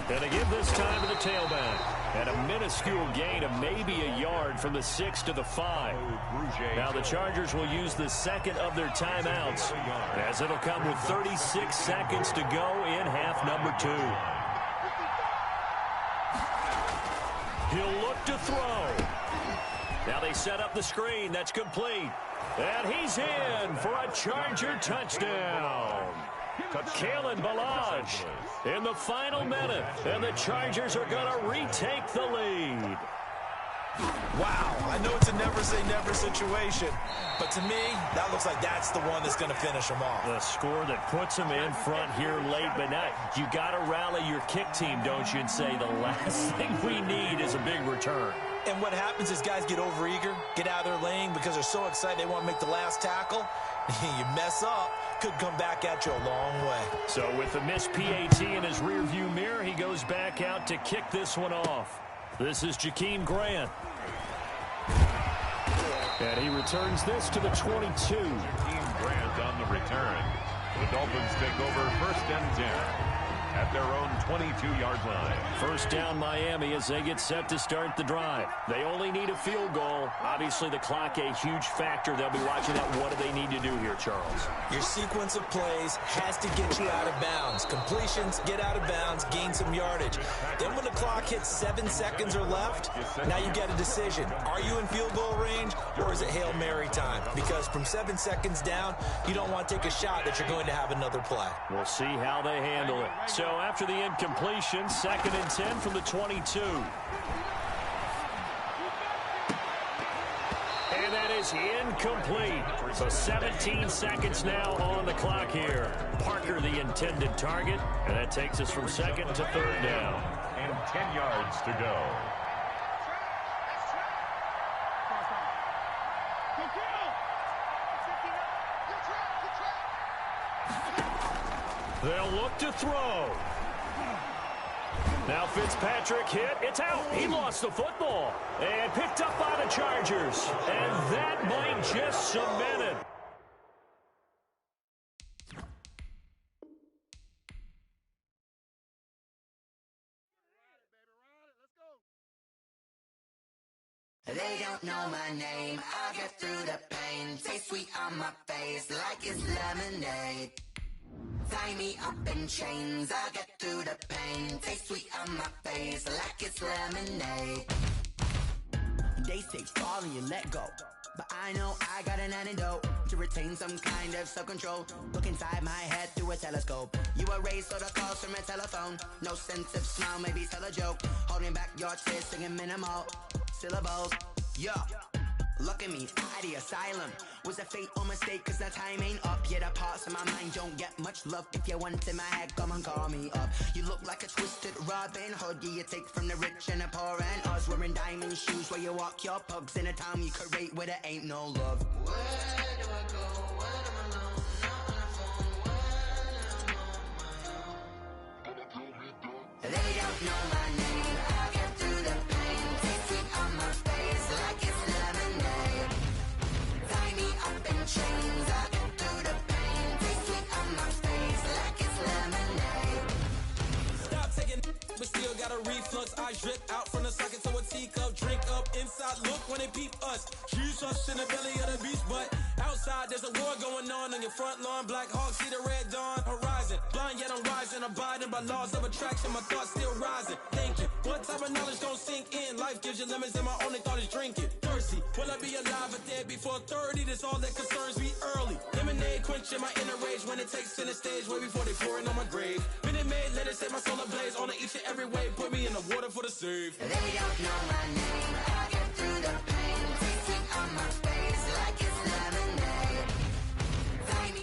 And they give this time to the tailback. And a minuscule gain of maybe a yard from the 6 to the 5. Now the Chargers will use the second of their timeouts, as it'll come with 36 seconds to go in half number 2. He'll look to throw. Now they set up the screen. That's complete. And he's in for a Charger touchdown. Kalen Ballage in the final minute. And the Chargers are going to retake the lead. Wow, I know it's a never-say-never situation, but to me, that looks like that's the one that's going to finish them off. The score that puts them in front here late, but now you got to rally your kick team, don't you, and say the last thing we need is a big return. And what happens is guys get overeager, get out of their lane because they're so excited they want to make the last tackle. You mess up, could come back at you a long way. So with the missed PAT in his rearview mirror, he goes back out to kick this one off. This is Jakeem Grant. And he returns this to the 22. Jakeem Grant on the return. The Dolphins take over 1st and 10 at their own 22-yard line. First down Miami as they get set to start the drive. They only need a field goal. Obviously the clock a huge factor. They'll be watching that. What do they need to do here, Charles? Your sequence of plays has to get you out of bounds. Completions, get out of bounds, gain some yardage. Then when the clock hits 7 seconds or left, now you get a decision. Are you in field goal range or is it Hail Mary time? Because from 7 seconds down, you don't want to take a shot that you're going to have another play. We'll see how they handle it. So after the incompletion, 2nd and 10 from the 22. And that is incomplete. So 17 seconds now on the clock here. Parker the intended target, and that takes us from 2nd to 3rd down. And 10 yards to go. They'll look to throw. Now Fitzpatrick hit. It's out. He lost the football. And picked up by the Chargers. And that might just cement it. They don't know my name. I get through the pain. Taste sweet on my face like it's lemonade. Tie me up in chains, I get through the pain. Taste sweet on my face like it's lemonade. They say fall and you let go, but I know I got an antidote to retain some kind of self-control. Look inside my head through a telescope. You erase all the calls from a telephone. No sense of smile, maybe tell a joke. Holding back your tears, singing minimal syllables. Yeah. Look at me, out the asylum. Was a fate or mistake, cause the time ain't up. Yet the parts of my mind don't get much love. If you want in my head, come and call me up. You look like a twisted Robin Hood. Yeah, you take from the rich and the poor and us. Wearing diamond shoes where you walk your pugs. In a town you create where there ain't no love. Where do I go? When I'm alone? Not on the phone. When I'm on my own. They don't know my name. I get through the pain. Taste sweet on my face like it's lemonade. Tie me up in chains. I get through the pain. Taste sweet on my face like it's lemonade. Stop taking, but still got a reflux. I drip out from the socket to a teacup. Drink up inside. Look when they peep us. Jesus in the belly of the beast, but outside there's a war going on your front lawn. Black Hawk see the red dawn horizon. Blind yet I'm rising, abiding by laws of attraction. My thoughts still rising. Thinking, what type of knowledge gon' sink in? Life gives you limits, and my only thought is drinking. Thirsty, will I be alive or dead before 30? That's all that concerns me early. Lemonade quenching my inner rage when it takes center stage way before they pouring on my grave. Minute Maid, let it set my soul ablaze on each and every way. Put me in the water for the save. They don't know my name. I get through the pain. Taste sweet on my face like it's lemonade. Tie me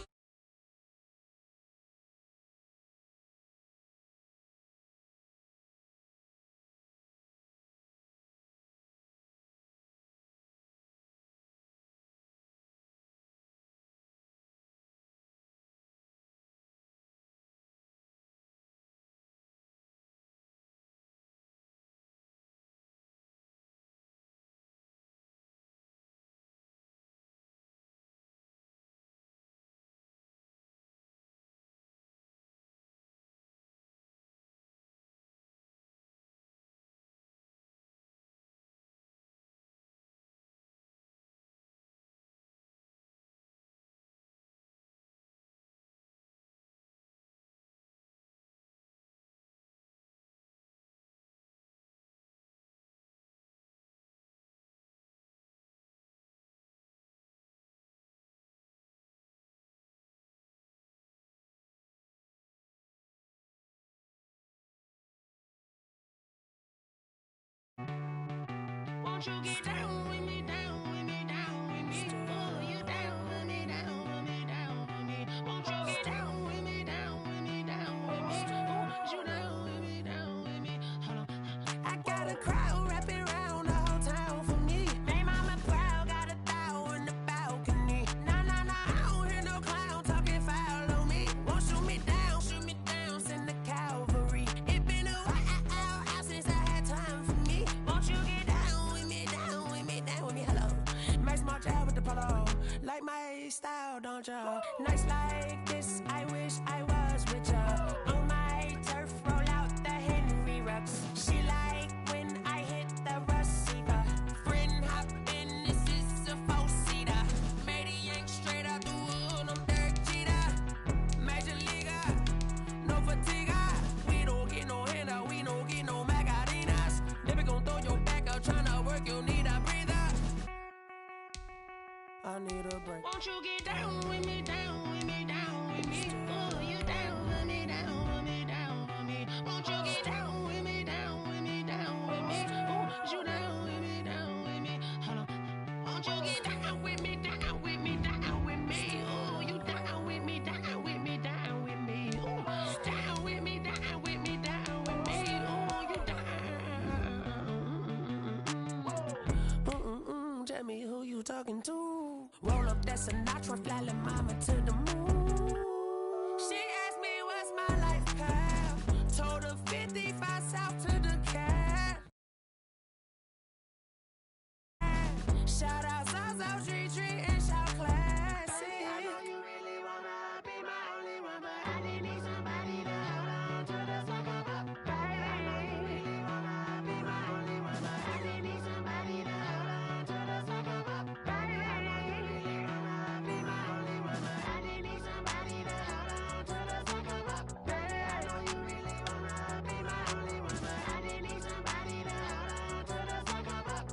Won't you get down with me, down with me, down with me? Oh, you down with me, down with me, down with me. Won't you get down with me, down with me, down with me? Oh, you down with me, down with me? Hold on. I got a crowd wrapping around the whole town for me. They mama proud, got a thou in the balcony. Nah, nah, nah, I don't hear no clown talking foul on me. Won't shoot me down, send the cavalry. It been a while since I had time for me. Won't you get down with me, down with me, down with me? Hello. Max March out with the polo. Like my style, don't ya? Nights like this, I wish I was with ya. On my turf, roll out the Henry Rux. She like when I hit the receiver. Friend hop in, this is a four-seater. Made a yank straight out the wood, I'm Derek Jeter. Major leaguer, no fatigue. We don't get no handout, we don't get no Macarinas. They be gon' throw your back out, tryna work, you need a breather. I need a break. Won't you get down with me, down with me, down with me? Oh, you down with me, down with me, down with me. Won't you get down with me, down with me, down with me? Oh, you down with me, down with me? Hold on. Won't you get down with me, down with me, down with me? Oh, you down with me, down with me, down with me? Oh, down with me, down with me, down with me? Oh, you down. Tell me who you talking to. Roll up that Sinatra, fly la mama to the moon. She asked me what's my life path. Told her 55 south to the cat. Shout out South Street and shout classy. I know you really wanna be my only one, but I didn't need somebody to hold on to the sucker up. Baby, I know you really wanna be my only one, but I didn't need somebody to hold on to the sucker up. Baby, I know you really wanna be my only one, but I didn't need somebody to hold on to the sucker up. Baby, I know you really wanna be my only one, but I didn't need somebody to hold on to the sucker up.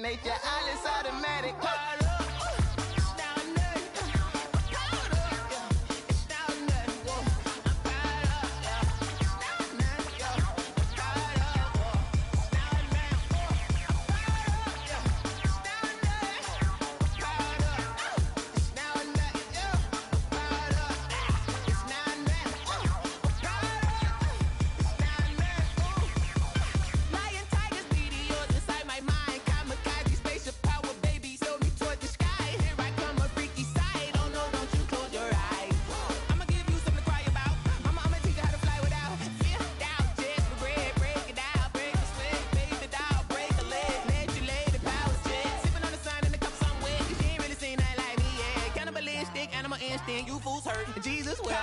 nature, all is automatic. Towards Jesus well.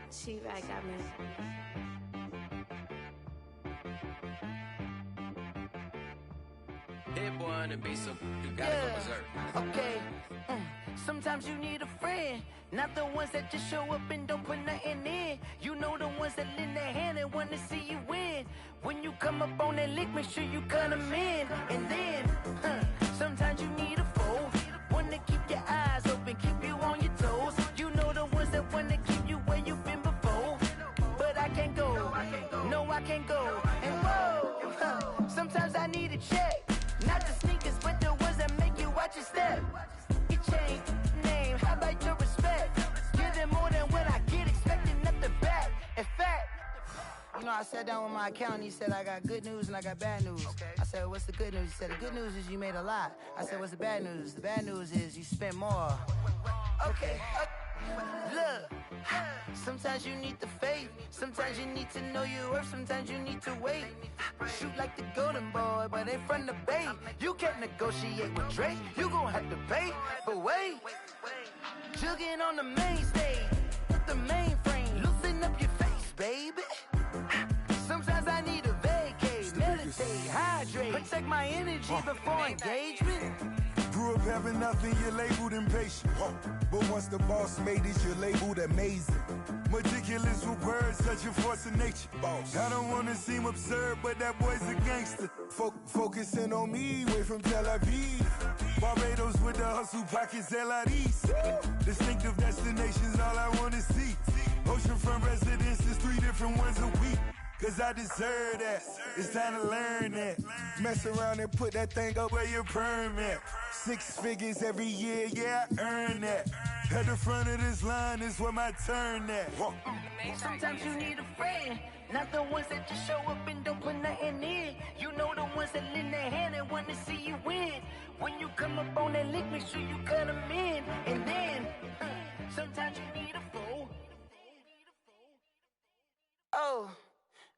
She right got me. Hit one and be some. You gotta go berserk. Okay. Sometimes you need a friend, not the ones that just show up and don't put nothing in. You know the ones that lend their hand and want to see you win. When you come up on that lick, make sure you cut them in. And then, sometimes you need a foe, one to keep your eyes open, keep you on your toes. You know the ones that want to keep you where you've been before. But I can't go, no I can't go. And whoa, sometimes I need a check, not the sneakers, but the ones that make you watch your step. You change name, how about your respect? Give them more than what I get, expecting nothing back. In fact, you know, I sat down with my accountant, he said I got good news and I got bad news. I said, what's the good news? He said, the good news is you made a lot. I said, what's the bad news? The bad news is you spent more. Okay, look, sometimes you need the faith, sometimes you need to know your worth, sometimes you need to wait. Shoot like the golden boy, but ain't from the bay. You can't negotiate with Drake, you gon' have to pay. But wait, jugging on the main stage, with the mainframe, loosen up your face, baby. Sometimes I need a vacate, meditate, hydrate, protect my energy before engagement. Grew up having nothing, you're labeled impatient. But once the boss made it, you're labeled amazing. Meticulous with words, such a force of nature. I don't wanna seem absurd, but that boy's a gangster. Focusing on me, way from Tel Aviv. Barbados with the hustle pockets, LIDs. Distinctive destinations, all I wanna see. Oceanfront residences, 3 different ones a week. Cause I deserve that, it's time to learn that. Mess around and put that thing up where your permit. 6 figures every year, yeah, I earn that. At the front of this line is where my turn at. Sometimes you need a friend, not the ones that just show up and don't put nothing in. You know the ones that lend their hand and want to see you win. When you come up on that lick, make sure you cut them in. And then, sometimes you need a fool. Oh.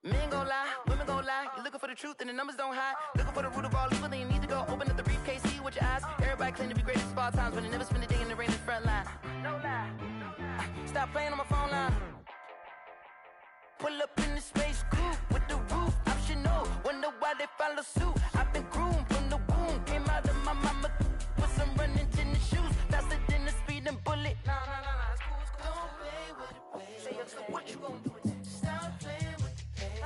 Men gon' lie, women gon' lie. You're looking for the truth and the numbers don't hide. Looking for the root of all evil, then you need to go open up the briefcase, see with your eyes. Everybody claim to be greatest of all times, but they never spend a day in the rain in the front line. No lie. Stop playing on my phone line. Pull up in the space coupe with the roof optional. Wonder why they follow suit. I've been groomed from the womb. Came out of my mama with some running tennis shoes. Faster than the speeding bullet. Nah, it's cool, it's cool. Don't play with it, play. Say, so what you gon' do with that? Stop playing. If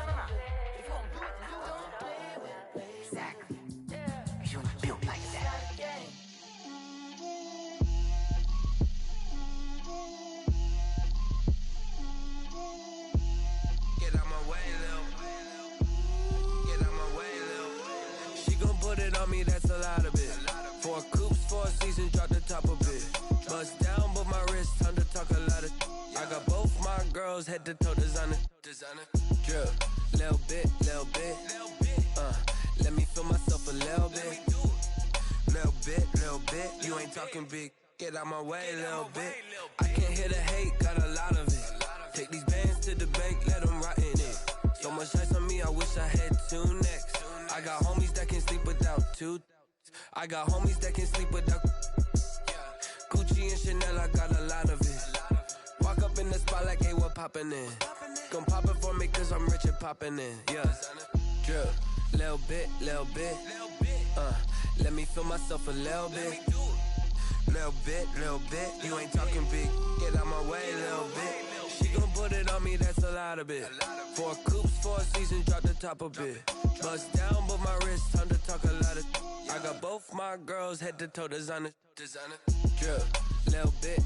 you don't do it, then you don't play with it. Exactly. Yeah. You built like that. Get out my way, Lil. Get out my way, Lil. She gon' put it on me, that's a lot of it. 4 coops, 4 seasons, drop the top of it. Bust down, but my wrist, time to talk a lot of. I got both my girls head to toe designer. Drip, little bit. Let me feel myself a little bit. Little bit. You ain't talking big. Get out my way, little bit. I can't hear the hate, got a lot of it. Take these bands to the bank, let them rot in it. So much ice on me, I wish I had 2 necks. I got homies that can sleep without 2. I got homies that can sleep without. Gucci and Chanel, I got a lot of it. Walk up in the spot like, hey, what poppin' in? Gon' pop it for me cause I'm rich and poppin' in. Yeah, drip, little bit. Let me feel myself a little bit. Little bit. You ain't talking big. Get out my way, little bit. She gon' put it on me, that's a lot of it. 4 coops, 4 seasons, drop the top a bit. Bust down, but my wrist, time to talk a lot of. I got both my girls head to toe designer. Drip, little bit.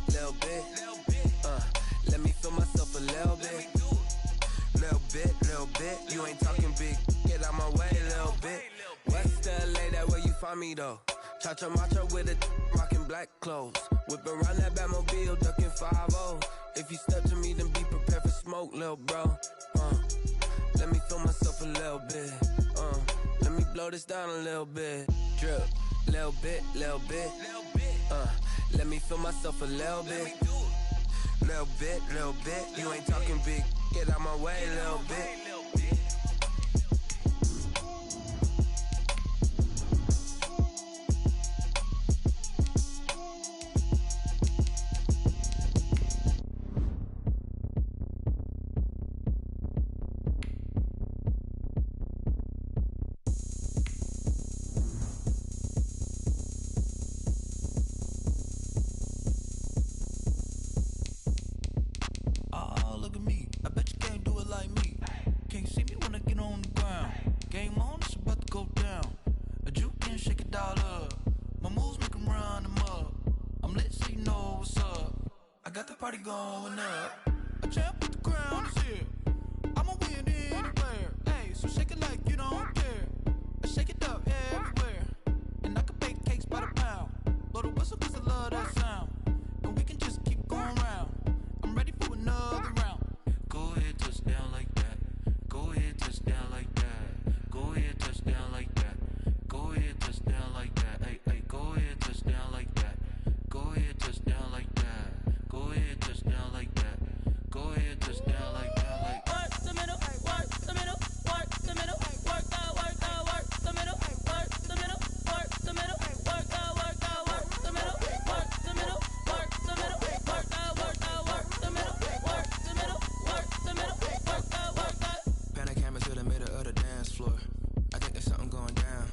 Let me feel myself a little bit. Little bit. You ain't talking big. Get out my way, little bit. West LA, that where you find me though. Cha-cha matcha with a rockin' black clothes. Whip around that Batmobile, ducking 5-0. If you step to me, then be prepared for smoke, lil' bro. Let me feel myself a little bit. Let me blow this down a little bit. Drip, little bit. Let me feel myself a little bit. Little bit. You ain't talking big. Get out my way, little bit. Going up, a champ with the crown is here. I'ma win anywhere. Hey, so shake it like you don't care. Shake it up everywhere. And I can bake cakes by the pound. Blow the whistle cause I love that sound. And we can just keep going round. I'm ready for another round. Go ahead, touch down like that. Go ahead, touch down like that. Go ahead, touch down like that. Go ahead, touch down like that. Hey, go ahead, touch down like that. Go ahead, touch down like that. Go ahead, touch down like that. Go ahead, touch down like that. Like work the middle, work the middle, work the middle, work the middle, work the middle, work the middle, work the middle, work the middle, work the middle, work the middle, work the middle, work the middle, work the middle, work the middle, work the. Pan the camera to the middle of the dance floor. I think there's something going down.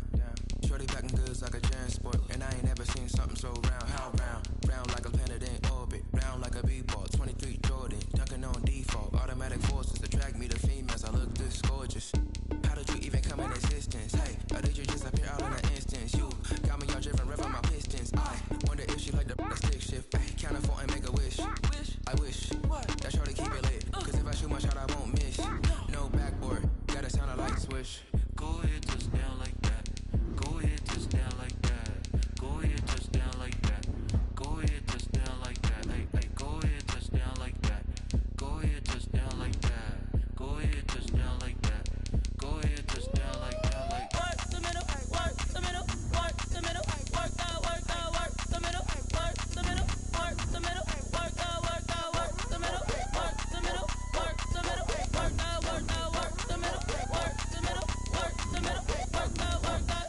Shorty back in goods like a transport, and I ain't never seen something so round. How round? Round like a planet in orbit, round like a b-ball. 23 Jordan, dunking on default. Automatic forces attract me to females. I look this gorgeous. How did you even come in existence? Hey, or did you just appear out in an instance? You got me all driven, revving my pistons. I wonder if she like the stick shift. Ay, count it 4 and make a wish. I wish that shorty keep it lit. Cause if I shoot my shot, I won't miss. No backboard, gotta sound a light switch. go ahead, touch down like that. Go ahead, touch down like that. Go ahead, touch down like that. Go ahead, touch down like that. Hey, go ahead, touch down like that. Go ahead, touch down like that. Go ahead, touch down like that. Go ahead, touch down like that. Like work the middle, work the middle, work the middle, work the middle, work the middle, work the middle, work the middle, work the middle, work the middle, work the middle, work the middle, work the middle, work the middle, work the middle, work the middle, work the.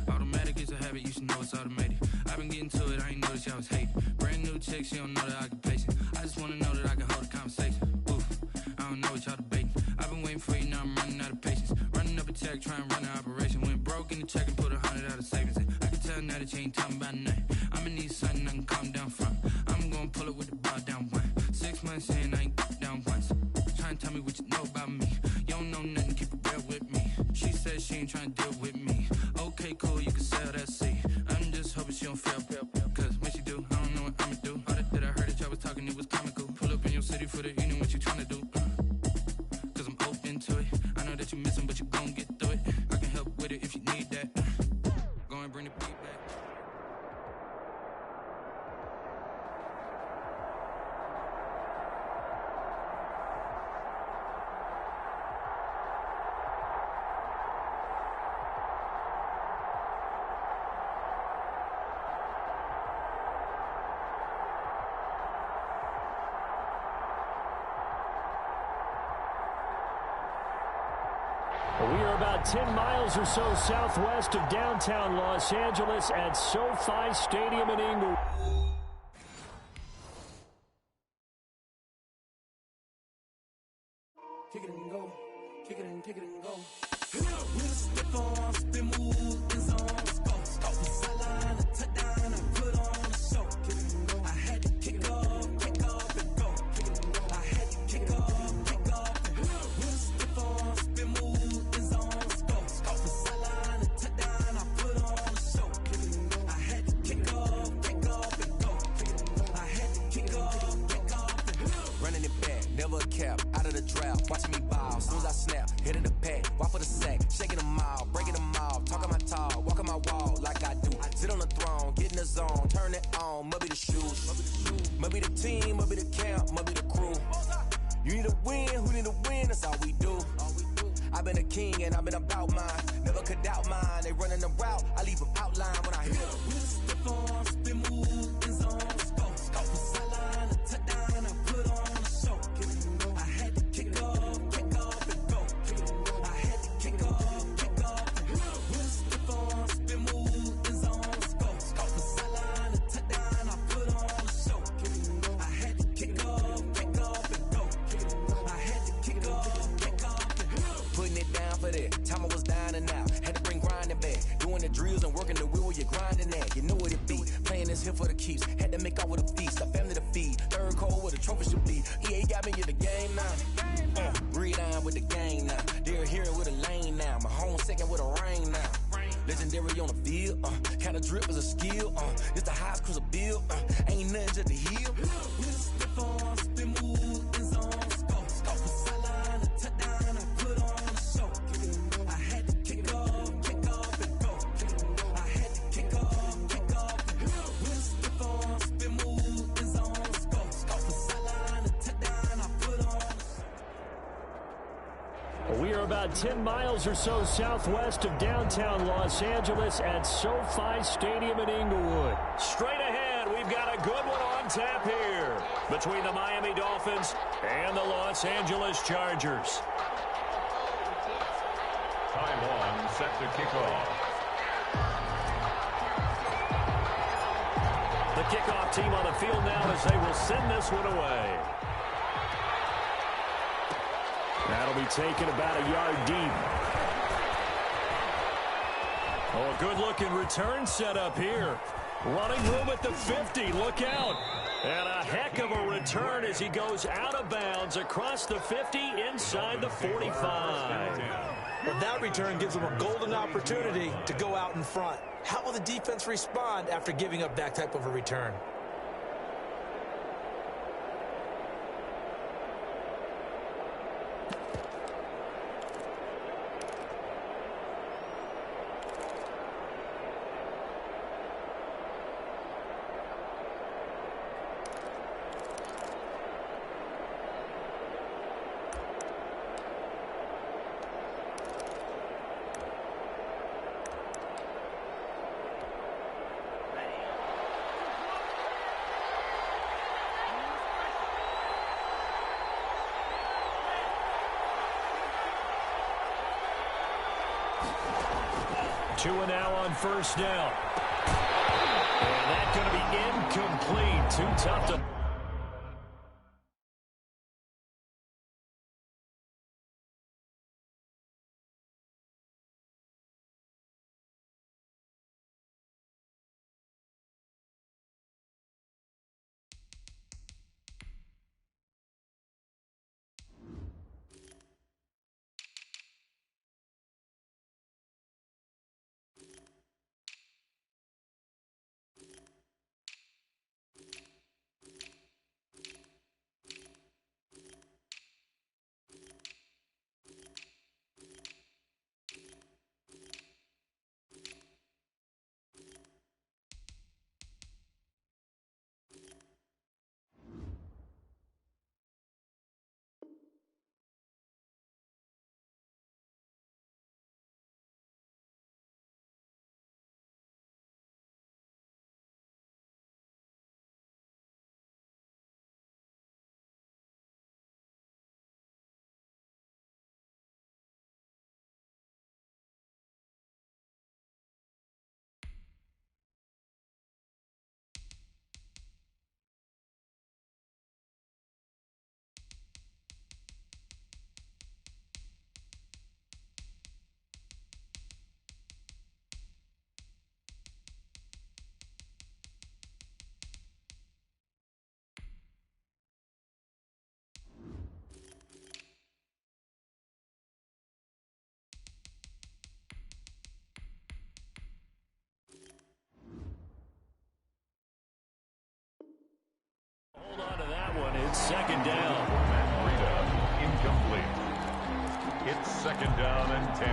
automatic is a habit, you should know it's automated. I've been getting to it, I ain't noticed y'all was hating. Brand new chick, she don't know that I can pace it. I just wanna know that I can hold a conversation. Oof, I don't know what y'all debating. I've been waiting for you, now I'm running out of patience. Running up a check, trying to run an operation. Went broke in the check and put 100 out of savings in. I can tell now that you ain't talking about nothing. I'ma need something I can calm down from. I'm gonna pull it with the bar down one. 6 months in, I ain't down once. Trying to tell me what you know about me. You don't know nothing, keep it real with me. She said she ain't trying to deal with me. Okay, cool, you can sell that seed. I'm just hoping she don't fail. Cause when she do, I don't know what I'ma do. All that I heard that y'all was talking, it was comical. Pull up in your city for the evening, what you tryna do? Cause I'm open to it. I know that you missing, but you gon' get through it. I can help with it if you need that. Go and bring the beat back. We are about 10 miles or so southwest of downtown Los Angeles at SoFi Stadium in Inglewood. Kick it and go. Kick it and kick it and go. With a stiff on, spin move, in zone. Let's go. Off the sideline, a touchdown, I put on a show. I had to kick off and go. I had to kick off and go. With a stiff on, spin move, in zone. Let's go. Off the sideline, a touchdown, I put on a show. I had to kick off and go. I had to kick off and go. Running it back, never a cap, out of the draft, watching me ball, soon as I snap, hit in the pack, walk for the sack, shaking them all, breaking them all, talking my talk, walking my wall like I do, sit on the throne, get in the zone, turn it on, must be the shoes, must be the team, must be the camp, must be the crew, you need to win, who need to win, that's all we do, I've been a king and I've been about mine, never could doubt mine, they running the route, I leave them outline when I hit them. With a stiff on, spin move, in zone, let's go. Off the sideline, a touchdown, I put on a show. I had to kick off and go. I had to kick off and go. With a stiff on, spin move, in zone, let's go. Off the sideline, a touchdown, I put on a show. I had to kick off and go. I had to kick off and go. Putting it down for that. Time I was down and out. Had to bring grinding back. Doing the drills and working the wheel where you're grinding at. You know what it be. Playing this here for the keeps. Had to make out with a feast. A family to feed. Third cold where the trophy should be. EA got me in the game now. Read on with the game now. They're here with a lane now. My home second with a rain now. Legendary on the field. Kind of drip is a skill. It's the highest cruiser bill. Ain't nothing just to heal. With a stiff on, spin move, in zone, let's go. Off the sideline, a touchdown, I put on a show. I had to kick off and go. I had to kick off and go. With a stiff on, spin move, in zone, let's go. Off the sideline, a touchdown, I put on a show. We are about 10 miles or so southwest of downtown Los Angeles at SoFi Stadium in Inglewood. Straight ahead, we've got a good one on tap here between the Miami Dolphins and the Los Angeles Chargers. Time on, set to kick off. The kickoff team on the field now as they will send this one away. That'll be taken about a yard deep. Oh, a good-looking return setup here. Running room at the 50. Look out. And a heck of a return as he goes out of bounds across the 50 inside the 45. Well, that return gives them a golden opportunity to go out in front. How will the defense respond after giving up that type of a return? Two and now on first down. And that's going to be incomplete. Too tough to... It's second down. Incomplete. It's second down and 10.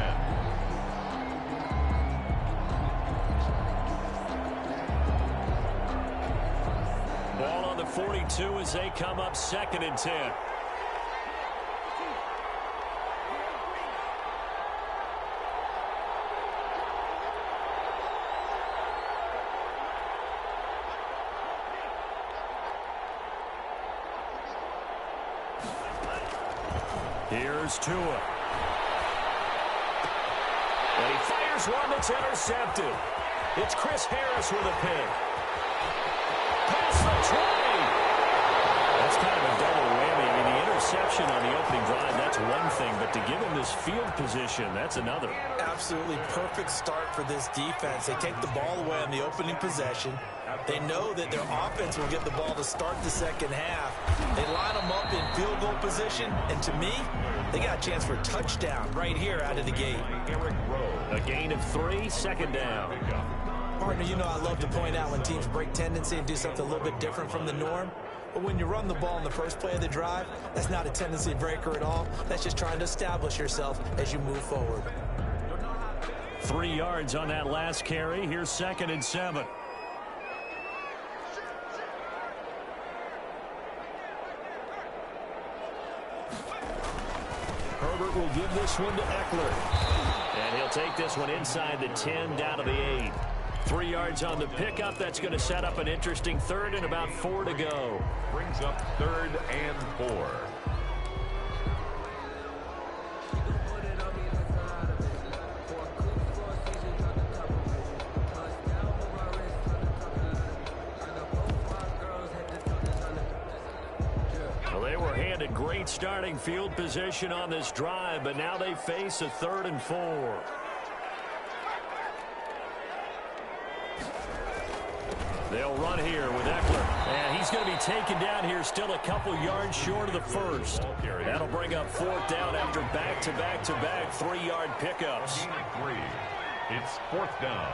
Ball on the 42 as they come up second and 10. Here's Tua. And he fires one that's intercepted. It's Chris Harris with a pick. Past the 20. That's kind of a double whammy. I mean, the interception on the opening drive, that's one thing. But to give him this field position, that's another. Absolutely perfect start for this defense. They take the ball away on the opening possession. They know that their offense will get the ball to start the second half. They line them up in field goal position, and to me, they got a chance for a touchdown right here out of the gate. A gain of 3, second down. Partner, you know I love to point out when teams break tendency and do something a little bit different from the norm. But when you run the ball in the first play of the drive, that's not a tendency breaker at all. That's just trying to establish yourself as you move forward. 3 yards on that last carry. Here's second and 7. Herbert will give this one to Eckler. And he'll take this one inside the 10 down to the 8. 3 yards on the pickup. That's going to set up an interesting third and about 4 to go. Brings up third and 4. Great starting field position on this drive, but now they face a 3rd and 4. They'll run here with Eckler, and he's going to be taken down here still a couple yards short of the first. That'll bring up 4th down after back-to-back-to-back 3-yard pickups. It's 4th down.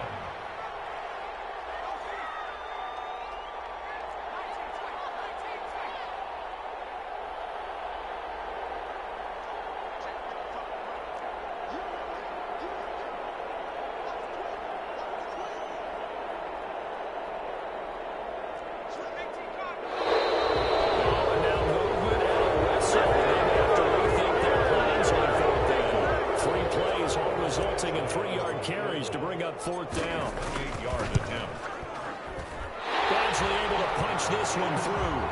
In 3-yard carries to bring up 4th down. 8-yard attempt. Badgley able to punch this one through.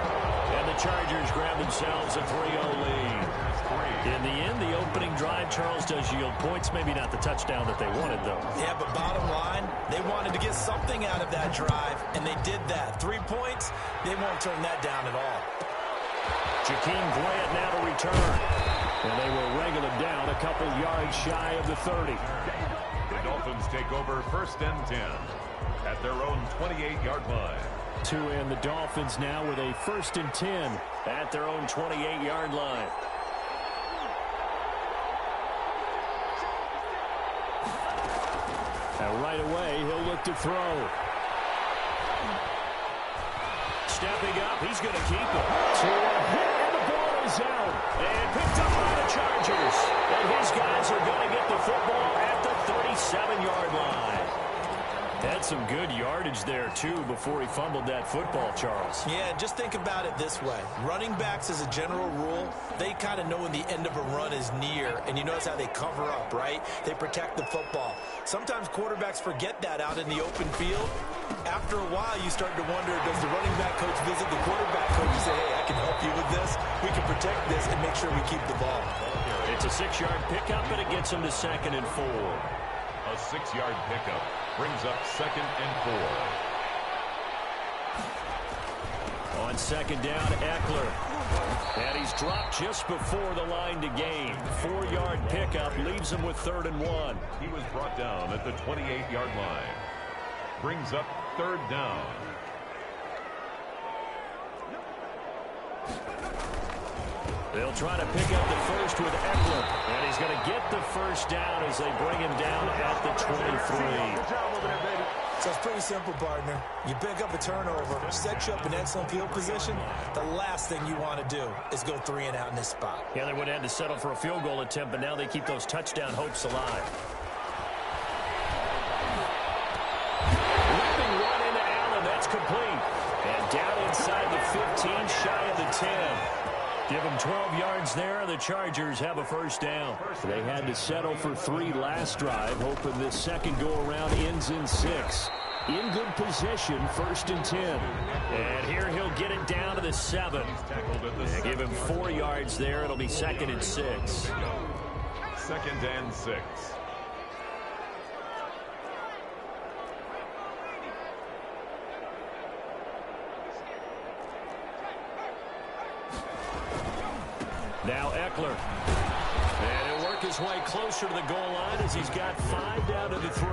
And the Chargers grab themselves a 3-0 lead. In the end, the opening drive, Charles, does yield points. Maybe not the touchdown that they wanted, though. Yeah, but bottom line, they wanted to get something out of that drive, and they did that. 3 points, they won't turn that down at all. Jakeem Grant now to return. And they will wrangle him down a couple yards shy of the 30. The Dolphins take over 1st and 10 at their own 28-yard line. And the Dolphins now with a 1st and 10 at their own 28-yard line. And right away, he'll look to throw. Stepping up, he's going to keep it. To a hit, and the ball is out. And picked up by the Chargers. And his guys are going to get the football at the 37-yard line. Had some good yardage there, too, before he fumbled that football, Charles. Yeah, just think about it this way. Running backs, as a general rule, they kind of know when the end of a run is near. And you notice how they cover up, right? They protect the football. Sometimes quarterbacks forget that out in the open field. After a while, you start to wonder, does the running back coach visit the quarterback coach and say, hey, I can help you with this. We can protect this and make sure we keep the ball. It's a 6-yard pickup, and it gets him to 2nd and 4. A 6-yard pickup brings up 2nd and 4. On 2nd down, Eckler. And he's dropped just before the line to gain. 4-yard pickup leaves him with 3rd and 1. He was brought down at the 28-yard line. Brings up 3rd down. They'll try to pick up the first with Eckler. And he's going to get the 1st down as they bring him down at the 23. Good job over there, baby. So it's pretty simple, partner. You pick up a turnover, set you up in excellent field position. The last thing you want to do is go 3 and out in this spot. Yeah, they would have had to settle for a field goal attempt, but now they keep those touchdown hopes alive. Whipping run into Allen. That's complete. And down inside the 15, shy of the 10. Give them 12 yards there. The Chargers have a first down. They had to settle for 3 last drive, hoping this second go-around ends in 6. In good position, 1st and 10. And here he'll get it down to the 7. And give him 4 yards there. It'll be 2nd and 6. 2nd and 6. Now Eckler. And he'll work his way closer to the goal line as he's got 5 down to the 3.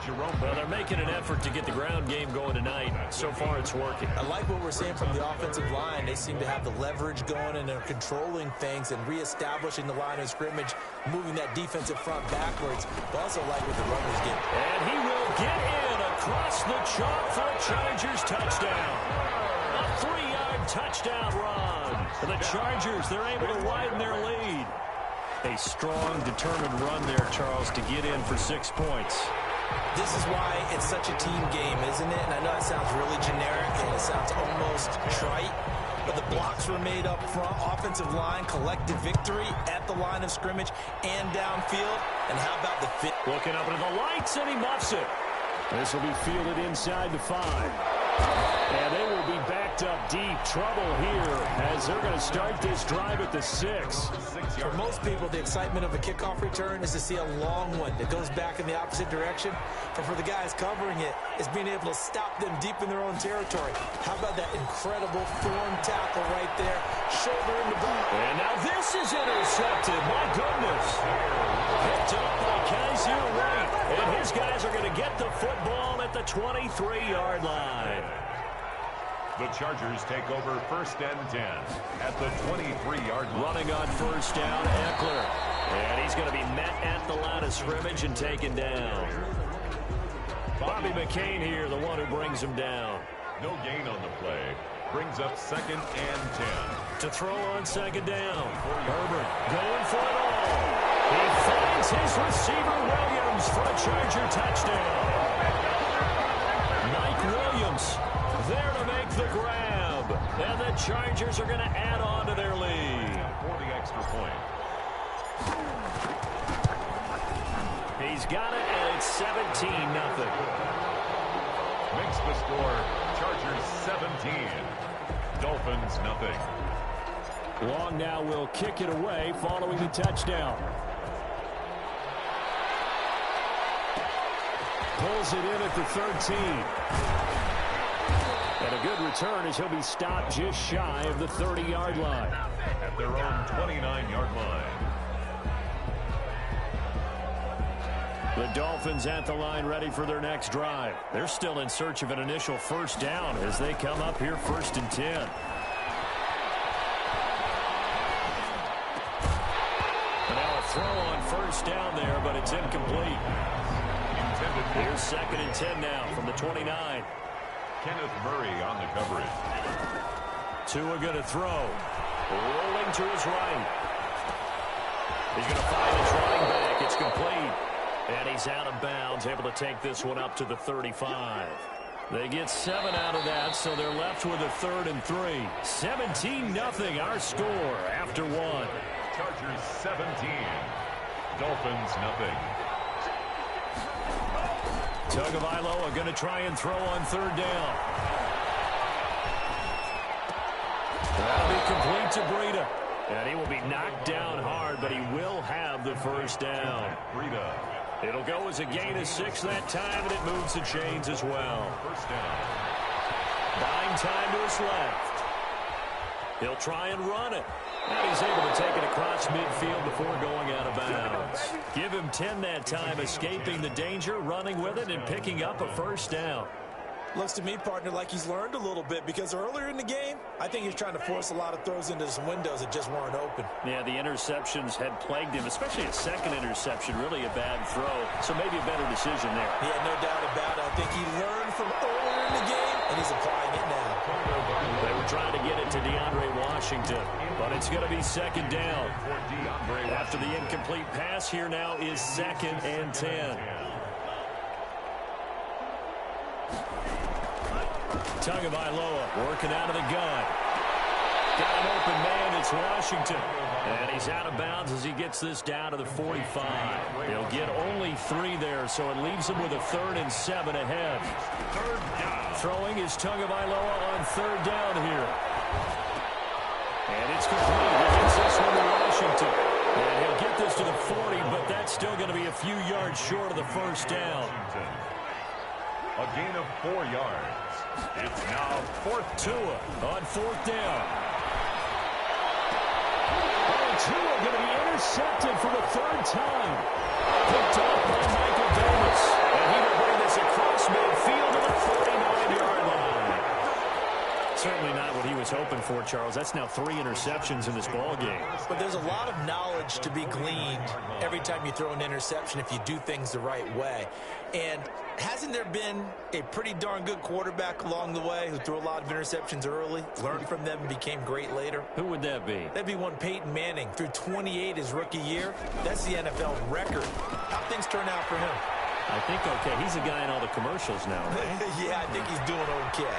Well, they're making an effort to get the ground game going tonight. So far, it's working. I like what we're seeing from the offensive line. They seem to have the leverage going, and they're controlling things and reestablishing the line of scrimmage, moving that defensive front backwards, but also like what the runners get. And he will get in across the chalk for a Chargers touchdown. A 3-yard touchdown run. For the Chargers, they're able to widen their lead. A strong, determined run there, Charles, to get in for 6 points. This is why it's such a team game, isn't it? And I know it sounds really generic and it sounds almost trite, but the blocks were made up front. Offensive line, collective victory at the line of scrimmage and downfield. And how about the fit? Looking up into the lights, and he muffs it. This will be fielded inside the 5. And they will be backed up deep. Trouble here as they're going to start this drive at the 6. For most people, the excitement of a kickoff return is to see a long one that goes back in the opposite direction. But for the guys covering it, it's being able to stop them deep in their own territory. How about that incredible form tackle right there? Shoulder in the back. And now this is intercepted. My goodness. Picked up by Kaiser White. And his guys are going to get the football at the 23-yard line. The Chargers take over 1st and 10 at the 23-yard line. Running on 1st down, Eckler. And he's going to be met at the line of scrimmage and taken down. Bobby McCain here, the one who brings him down. No gain on the play. Brings up 2nd and 10. To throw on 2nd down. Herbert going for it all. He finds his receiver, Williams, for a Charger touchdown. Mike Williams there to make the grab. And the Chargers are going to add on to their lead. For the extra point. He's got it, and it's 17-0. Makes the score, Chargers 17. Dolphins nothing. Long now will kick it away following the touchdown. Pulls it in at the 13. And a good return as he'll be stopped just shy of the 30-yard line. At their own 29-yard line. The Dolphins at the line ready for their next drive. They're still in search of an initial 1st down as they come up here 1st and 10. And now a throw on 1st down there, but it's incomplete. Here's 2nd and 10 now from the 29. Kenneth Murray on the coverage. Tua going to throw. Rolling to his right. He's going to find his running back. It's complete. And he's out of bounds, able to take this one up to the 35. They get 7 out of that, so they're left with a 3rd and 3. 17-0 our score after 1. Chargers 17. Dolphins nothing. Tagovailoa going to try and throw on 3rd down. That'll be complete to Breida. And he will be knocked down hard, but he will have the 1st down. Breida. It'll go as a gain of 6 that time, and it moves the chains as well. 1st down. Buying time to his left. He'll try and run it. And he's able to take it across midfield before going out of bounds. Give him 10 that time, escaping the danger, running with it, and picking up a 1st down. Looks to me, partner, like he's learned a little bit, because earlier in the game, I think he was trying to force a lot of throws into some windows that just weren't open. Yeah, the interceptions had plagued him, especially a second interception, really a bad throw. So maybe a better decision there. Yeah, no doubt about it. I think he learned from earlier in the game, and he's applying it now. They were trying to get it to DeAndre Washington, but it's going to be second down. After the incomplete pass, here now is 2nd and 10. Tagovailoa working out of the gun. Got an open man. It's Washington. And he's out of bounds as he gets this down to the 45. He'll get only 3 there, so it leaves him with a 3rd and 7 ahead. Throwing is Tagovailoa on 3rd down here. And it's complete. He gets this one to Washington. And he'll get this to the 40, but that's still going to be a few yards short of the first down. A gain of 4 yards. It's now 4th. Tua on 4th down. Oh, Tua going to be intercepted for the 3rd time. Picked up by Michael Davis. And he will bring this across midfield to the 49-yard line. Certainly not what he was hoping for, Charles. That's now 3 interceptions in this ball game. But there's a lot of knowledge to be gleaned every time you throw an interception if you do things the right way. And hasn't there been a pretty darn good quarterback along the way who threw a lot of interceptions early, learned from them, and became great later? Who would that be? That'd be one Peyton Manning. Threw 28 his rookie year. That's the NFL record. How'd things turn out for him? I think okay. He's a guy in all the commercials now, right? Yeah, I think he's doing okay.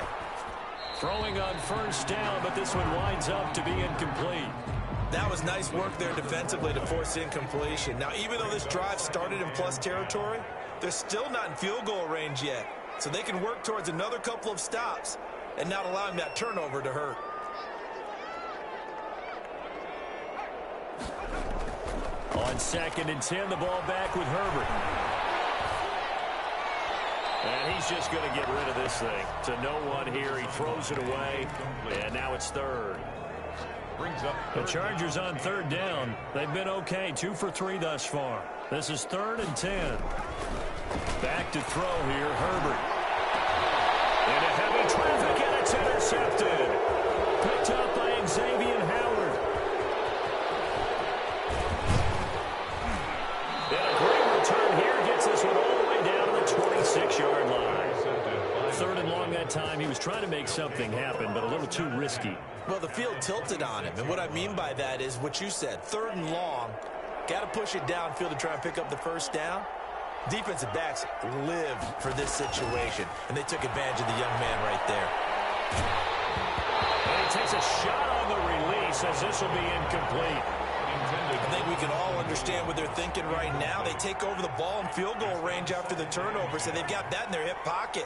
Throwing on 1st down, but this one winds up to be incomplete. That was nice work there defensively to force incompletion. Now, even though this drive started in plus territory, they're still not in field goal range yet. So they can work towards another couple of stops and not allowing that turnover to hurt. On 2nd and 10, the ball back with Herbert. And he's just going to get rid of this thing. To no one here. He throws it away. And now it's 3rd. The Chargers on 3rd down. They've been okay. 2 for 3 thus far. This is 3rd and 10. Back to throw here. Herbert. Into heavy traffic, and it's intercepted. Picked up by Xavier Howard. And a great return here. Gets this one all the way down to the 26-yard line. 3rd and long that time. He was trying to make something happen, but a little too risky. Well, the field tilted on him, and what I mean by that is what you said. 3rd and long. Got to push it downfield to try and pick up the 1st down. Defensive backs live for this situation, and they took advantage of the young man right there. And he takes a shot on the release as this will be incomplete. I think we can all understand what they're thinking right now. They take over the ball in field goal range after the turnover, so they've got that in their hip pocket.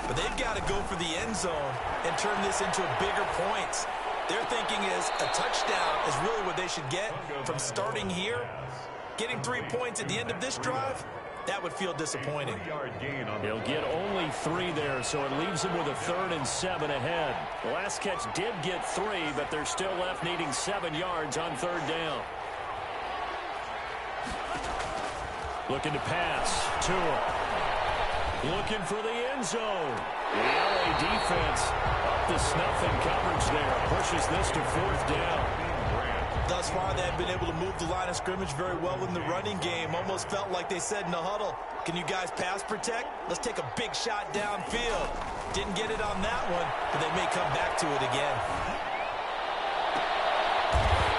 But they've got to go for the end zone and turn this into bigger points. Their thinking is a touchdown is really what they should get from starting here. Getting 3 points at the end of this drive, that would feel disappointing. He'll get only 3 there, so it leaves him with a 3rd and 7 ahead. The last catch did get 3, but they're still left needing 7 yards on 3rd down. Looking to pass. Tua. Looking for the end zone. The LA defense up to snuff in coverage there. Pushes this to 4th down. Thus far, they've been able to move the line of scrimmage very well in the running game. Almost felt like they said in the huddle, can you guys pass protect? Let's take a big shot downfield. Didn't get it on that one, but they may come back to it again.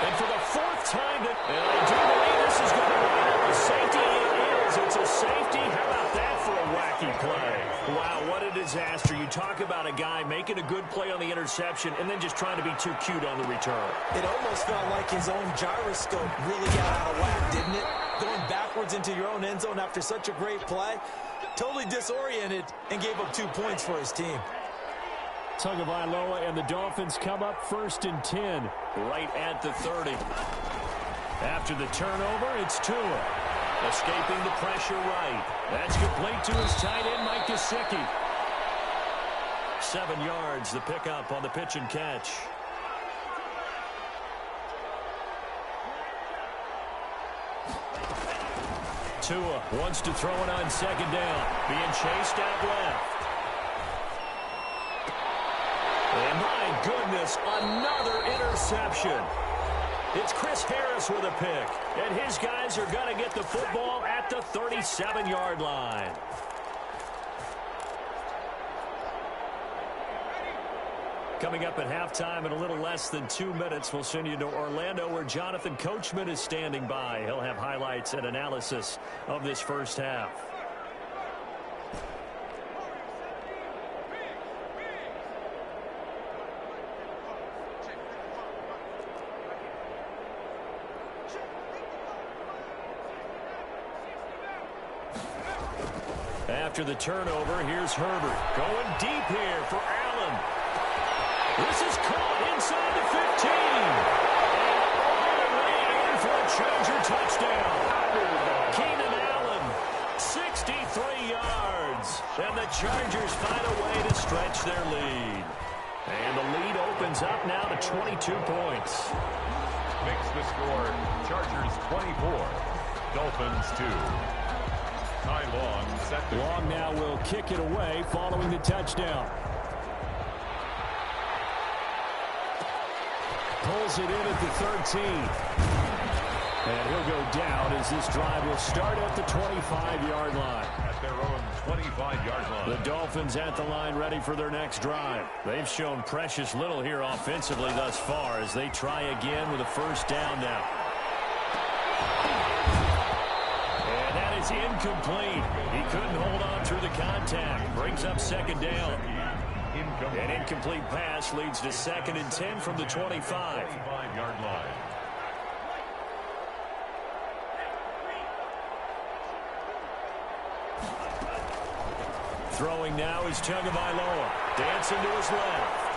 And for the 4th time, and I do believe this is going to wind up a safety. It is. It's a safety. How about that for a wacky play? Wow, what a disaster. You talk about a guy making a good play on the interception and then just trying to be too cute on the return. It almost felt like his own gyroscope really got out of whack, didn't it? Going backwards into your own end zone after such a great play. Totally disoriented and gave up 2 points for his team. Tagovailoa and the Dolphins come up 1st and 10, right at the 30. After the turnover, it's Tua. Escaping the pressure right. That's complete to his tight end, Mike Gesicki. 7 yards, the pickup on the pitch and catch. Tua wants to throw it on 2nd down. Being chased out left. goodness, another interception. It's Chris Harris with a pick, and his guys are going to get the football at the 37-yard line. Coming up at halftime in a little less than 2 minutes, we'll send you to Orlando where Jonathan Coachman is standing by. He'll have highlights and analysis of this first half. After the turnover, here's Herbert. Going deep here for Allen. This is caught inside the 15. And all the way in for a Charger touchdown. Keenan Allen, 63 yards. And the Chargers find a way to stretch their lead. And the lead opens up now to 22 points. Makes the score Chargers 24, Dolphins 2. Long set to Long now will kick it away following the touchdown. Pulls it in at the 13. And he'll go down as this drive will start at the 25-yard line. At their own 25-yard line. The Dolphins at the line ready for their next drive. They've shown precious little here offensively thus far as they try again with a first down now. It's incomplete. He couldn't hold on through the contact. Brings up second down. An incomplete pass leads to 2nd and 10 from the 25-yard line. Throwing now is Tagovailoa. Dancing to his left.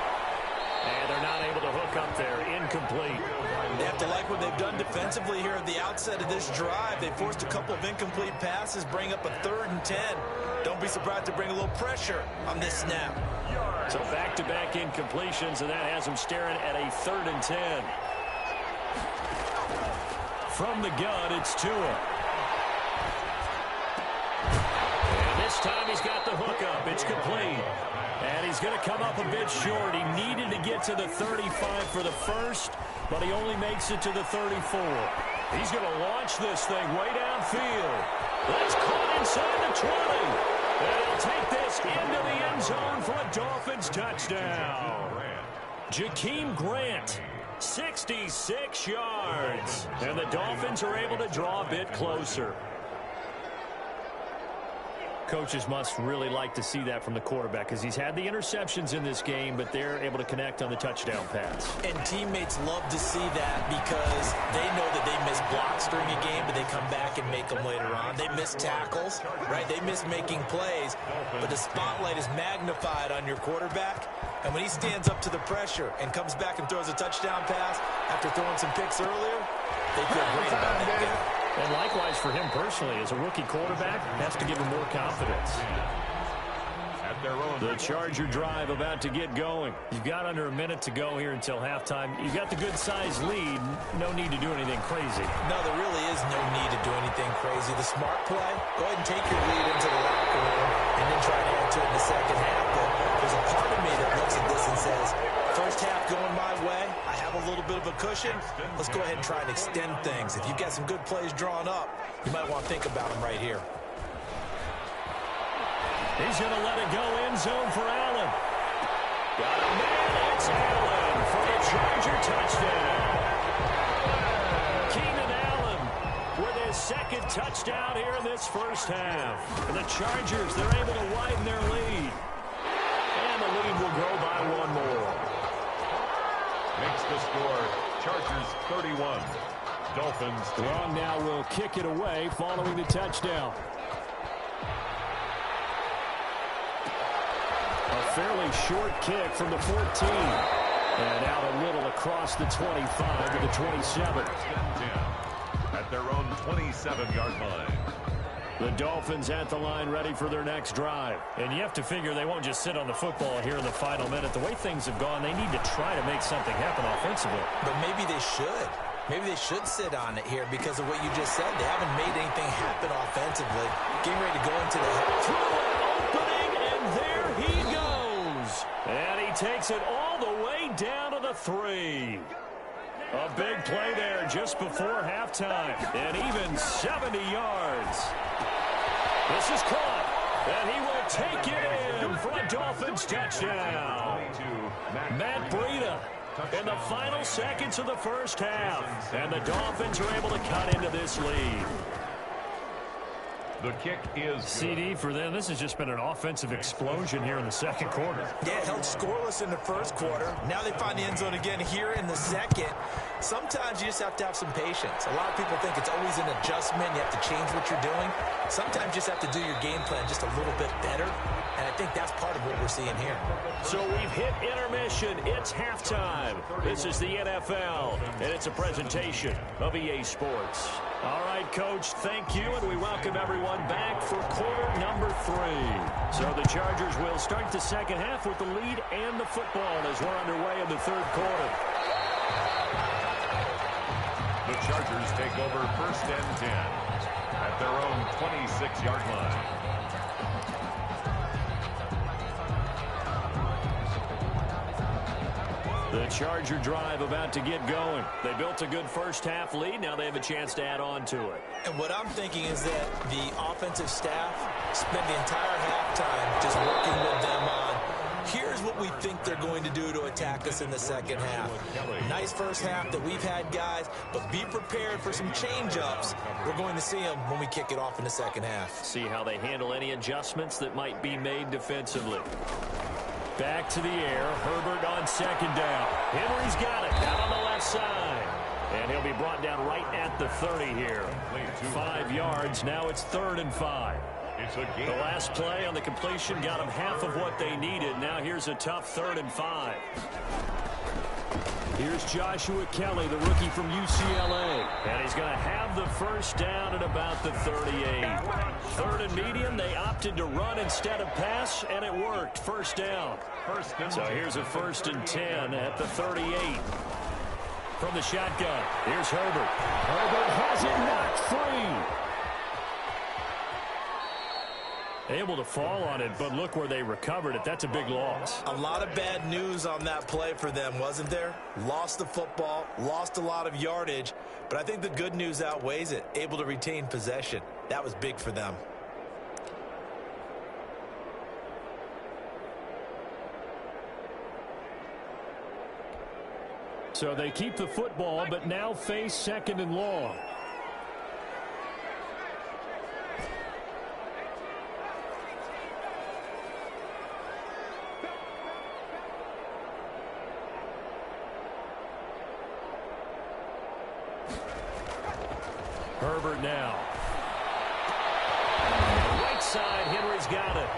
And they're not able to hook up there. Incomplete. They have to like what they've done defensively here at the outset of this drive. They forced a couple of incomplete passes, bring up a 3rd and 10. Don't be surprised to bring a little pressure on this snap. So back-to-back incompletions, and that has them staring at a 3rd and 10. From the gun, it's Tua. And this time he's got the hookup. It's complete. And he's going to come up a bit short. He needed to get to the 35 for the first, but he only makes it to the 34. He's going to launch this thing way downfield. That's caught inside the 20. And he'll take this into the end zone for a Dolphins touchdown. Jakeem Grant, 66 yards. And the Dolphins are able to draw a bit closer. Coaches must really like to see that from the quarterback because he's had the interceptions in this game, but they're able to connect on the touchdown pass. And teammates love to see that because they know that they miss blocks during a game, but they come back and make them later on. They miss tackles, right? They miss making plays, but the spotlight is magnified on your quarterback. And when he stands up to the pressure and comes back and throws a touchdown pass after throwing some picks earlier, they feel great about that game. And likewise for him personally, as a rookie quarterback, has to give him more confidence. The Charger drive about to get going. You've got under a minute to go here until halftime. You've got the good-sized lead. No need to do anything crazy. No, there really is no need to do anything crazy. The smart play, go ahead and take your lead into the locker room and then try to add to it in the second half. But there's a part of me that looks at this and says, first half going my way, I have a little bit of a cushion. Let's go ahead and try and extend things. If you've got some good plays drawn up, you might want to think about them right here. He's going to let it go end zone for Allen. Got a man. It's Allen for the Charger touchdown. Keenan Allen with his 2nd touchdown here in this first half. And the Chargers, they're able to widen their lead. And the lead will grow by 1 more. Makes the score Chargers 31, Dolphins 2. Long now will kick it away following the touchdown. A fairly short kick from the 14. And out a little across the 25 to the 27. At their own 27-yard line. The Dolphins at the line ready for their next drive. And you have to figure they won't just sit on the football here in the final minute. The way things have gone, they need to try to make something happen offensively. But maybe they should. Maybe they should sit on it here because of what you just said. They haven't made anything happen offensively. Getting ready to go into the through an opening, and there he goes. And he takes it all the way down to the 3. A big play there just before halftime. And even 70 yards. This is caught. And he will take it in for a Dolphins touchdown. Matt Breida in the final seconds of the first half. And the Dolphins are able to cut into this lead. The kick is CD for them. This has just been an offensive explosion here in the second quarter. Yeah, held scoreless in the first quarter. Now they find the end zone again here in the second. Sometimes you just have to have some patience. A lot of people think it's always an adjustment. You have to change what you're doing. Sometimes you just have to do your game plan just a little bit better. And I think that's part of what we're seeing here. So we've hit intermission. It's halftime. This is the NFL, and it's a presentation of EA Sports. All right, Coach, thank you, and we welcome everyone back for quarter number 3. So the Chargers will start the second half with the lead and the football as we're underway in the third quarter. The Chargers take over 1st and 10 at their own 26-yard line. The Charger drive about to get going. They built a good first half lead. Now they have a chance to add on to it. And what I'm thinking is that the offensive staff spent the entire halftime just working with them on, here's what we think they're going to do to attack us in the second half. Nice first half that we've had, guys, but be prepared for some change-ups. We're going to see them when we kick it off in the second half. See how they handle any adjustments that might be made defensively. Back to the air. Herbert on second down. Henry's got it down on the left side. And he'll be brought down right at the 30 here. 5 yards. Now it's 3rd and 5. The last play on the completion got them half of what they needed. Now here's a tough 3rd and 5. Here's Joshua Kelly, the rookie from UCLA. And he's going to have the first down at about the 38. 3rd and medium, they opted to run instead of pass, and it worked. First down. So here's a 1st and 10 at the 38. From the shotgun, here's Herbert. Herbert has it knocked free. Able to fall on it, but look where they recovered it. That's a big loss. A lot of bad news on that play for them, wasn't there? Lost the football, lost a lot of yardage, but I think the good news outweighs it. Able to retain possession. That was big for them. So they keep the football, but now face 2nd and long. Herbert now. Right side, Henry's got it.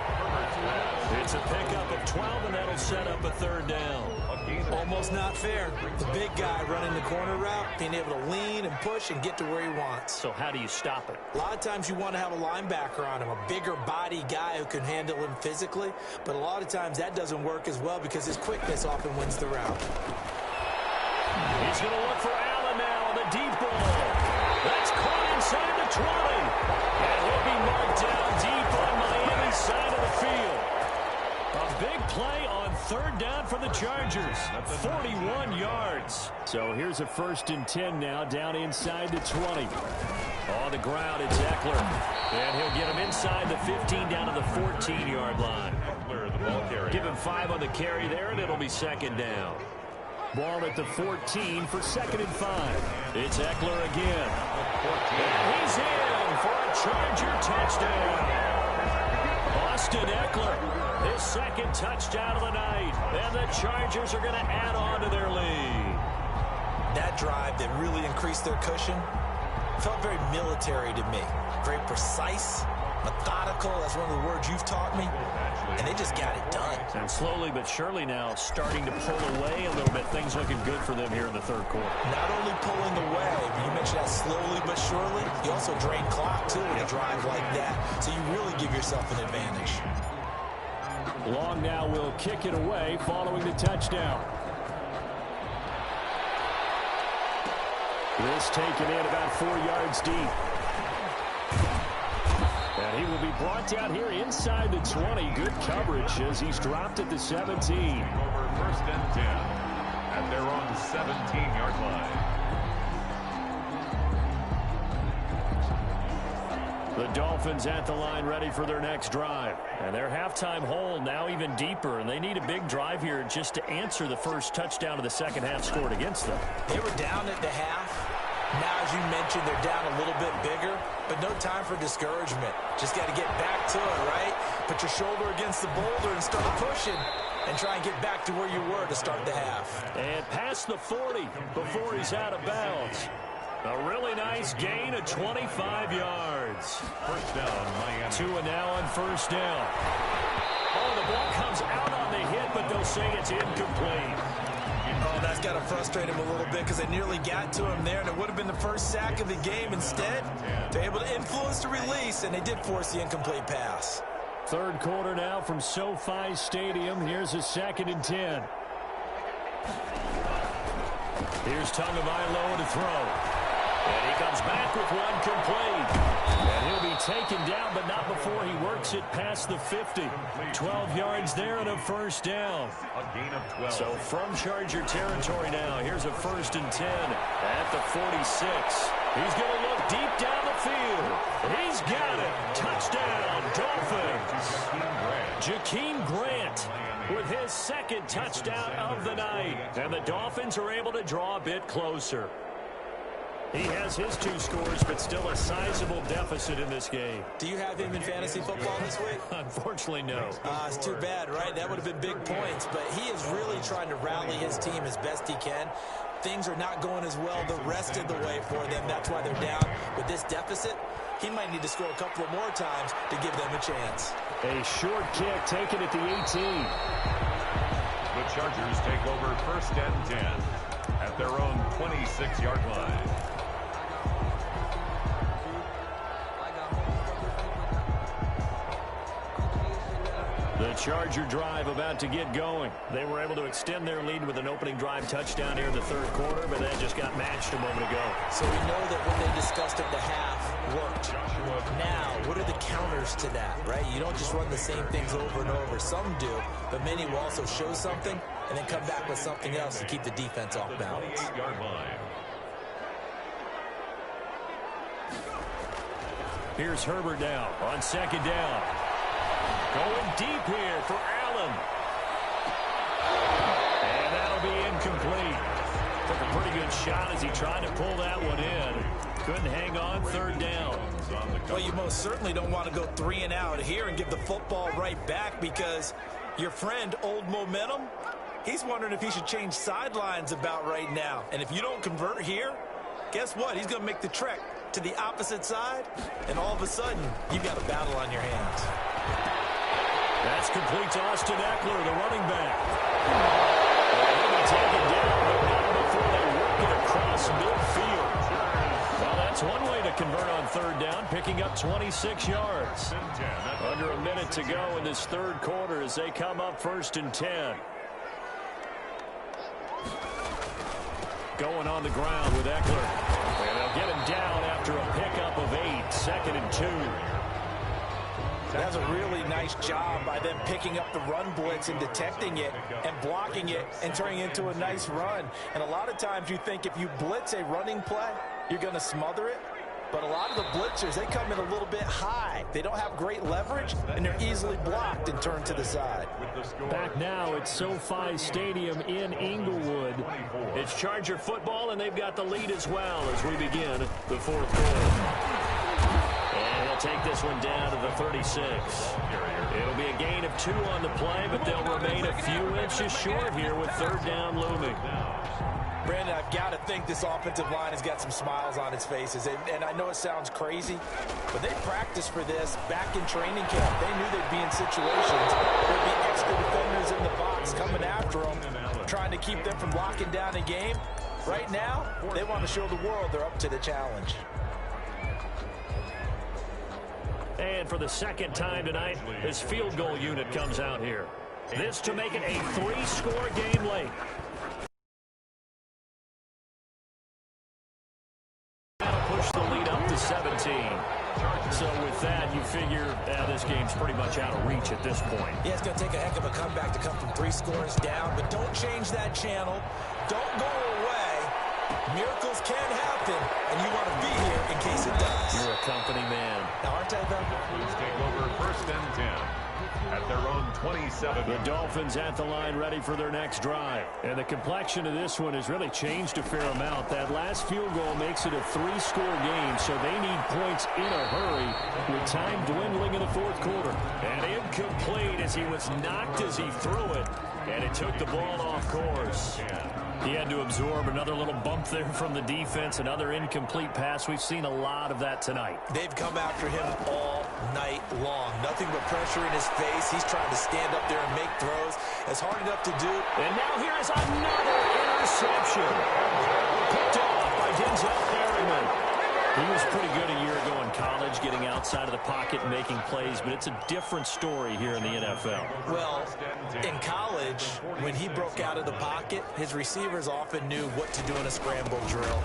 It's a pickup of 12, and that'll set up a 3rd down. Almost not fair. The big guy running the corner route, being able to lean and push and get to where he wants. So how do you stop it? A lot of times you want to have a linebacker on him, a bigger body guy who can handle him physically, but a lot of times that doesn't work as well because his quickness often wins the route. He's going to look for Allen now on the deep ball. That's caught inside the 20. And he'll be marked down deep on Miami's side of the field. A big play on 3rd down for the Chargers. 41 yards. So here's a 1st and 10 now down inside the 20. On the ground, it's Eckler. And he'll get him inside the 15 down to the 14-yard line. Give him 5 on the carry there, and it'll be 2nd down. Ball at the 14 for 2nd and 5. It's Eckler again. And he's in for a Charger touchdown. Austin Eckler, his 2nd touchdown of the night. And the Chargers are going to add on to their lead. That drive that really increased their cushion felt very military to me. Very precise, methodical. That's one of the words you've taught me. And they just got it done. And slowly but surely now starting to pull away a little bit. Things looking good for them here in the 3rd quarter. Not only pulling away, but you mentioned that slowly but surely. You also drain clock, too, with a drive like that. So you really give yourself an advantage. Long now will kick it away following the touchdown. This taken in about 4 yards deep. And he will be brought down here inside the 20. Good coverage as he's dropped at the 17. first and 10 at their own 17-yard line. The Dolphins at the line ready for their next drive. And their halftime hole now even deeper, and they need a big drive here just to answer the first touchdown of the second half scored against them. They were down at the half. Now, as you mentioned, they're down a little bit bigger, but no time for discouragement. Just got to get back to it, right? Put your shoulder against the boulder and start pushing and try and get back to where you were to start the half. And past the 40 before he's out of bounds. A really nice gain of 25 yards. First down, Miami. 2 and now on first down. Oh, the ball comes out on the hit, but they'll say it's incomplete. Oh, that's got to frustrate him a little bit because they nearly got to him there, and it would have been the first sack of the game. Instead, they're able to influence the release, and they did force the incomplete pass. Third quarter now from SoFi Stadium. Here's a 2nd and 10. Here's Tagovailoa to throw. And he comes back with one complete. And he'll be taken down, but not before he works it past the 50. 12 yards there and a first down. A gain of 12. So from Charger territory now, here's a 1st and 10 at the 46. He's going to look deep down the field. He's got it. Touchdown, Dolphins. Jakeem Grant with his 2nd touchdown of the night. And the Dolphins are able to draw a bit closer. He has his 2 scores, but still a sizable deficit in this game. Do you have him in fantasy football this week? Unfortunately, no. It's too bad, right? That would have been big points, but he is really trying to rally his team as best he can. Things are not going as well the rest of the way for them. That's why they're down. With this deficit, he might need to score a couple of more times to give them a chance. A short kick taken at the 18. The Chargers take over 1st and 10 at their own 26-yard line. The Charger drive about to get going. They were able to extend their lead with an opening drive touchdown here in the 3rd quarter, but that just got matched a moment ago. So we know that what they discussed at the half worked. Now, what are the counters to that, right? You don't just run the same things over and over. Some do, but many will also show something and then come back with something else to keep the defense off balance. 28-yard line. Here's Herbert now on 2nd down. Going deep here for Allen. And that'll be incomplete. Took a pretty good shot as he tried to pull that one in. Couldn't hang on 3rd down. Well, you most certainly don't want to go 3 and out here and give the football right back because your friend, Old Momentum, he's wondering if he should change sidelines about right now. And if you don't convert here, guess what? He's going to make the trek to the opposite side, and all of a sudden, you've got a battle on your hands. That's complete to Austin Eckler, the running back. He'll be taken down, but not before they work it across midfield. Well, that's one way to convert on 3rd down, picking up 26 yards. Under a minute to go in this 3rd quarter as they come up 1st and 10. Going on the ground with Eckler. And they'll get him down after a pickup of 8, 2nd and 2. That's a really nice job by them picking up the run blitz and detecting it and blocking it and turning it into a nice run. And a lot of times you think if you blitz a running play, you're going to smother it. But a lot of the blitzers, they come in a little bit high. They don't have great leverage, and they're easily blocked and turned to the side. Back now at SoFi Stadium in Inglewood. It's Charger football, and they've got the lead as well as we begin the 4th quarter. And he'll take this one down to the 36. It'll be a gain of 2 on the play, but they'll remain a few inches short here with 3rd down looming. Brandon, I've got to think this offensive line has got some smiles on its faces. And I know it sounds crazy, but they practiced for this back in training camp. They knew they'd be in situations. There'd be extra defenders in the box coming after them, trying to keep them from locking down a game. Right now, they want to show the world they're up to the challenge. And for the 2nd time tonight, this field goal unit comes out here. This to make it a 3-score game late. That'll push the lead up to 17. So with that, you figure this game's pretty much out of reach at this point. Yeah, it's going to take a heck of a comeback to come from 3 scores down, but don't change that channel. Don't go away. Miracles can happen, and you want to be here in case it does. You're a company man. Now, aren't I, though? Let's take over 1st and 10 at their own 27. The Dolphins at the line ready for their next drive. And the complexion of this one has really changed a fair amount. That last field goal makes it a 3-score game, so they need points in a hurry with time dwindling in the 4th quarter. And incomplete as he was knocked as he threw it, and it took the ball off course. He had to absorb another little bump there from the defense, another incomplete pass. We've seen a lot of that tonight. They've come after him all night long. Nothing but pressure in his face. He's trying to stand up there and make throws. It's hard enough to do. And now here is another interception. Picked off by Denzel Perryman. He was pretty good a year ago in college, getting outside of the pocket and making plays, but it's a different story here in the NFL. Well, in college, when he broke out of the pocket, his receivers often knew what to do in a scramble drill.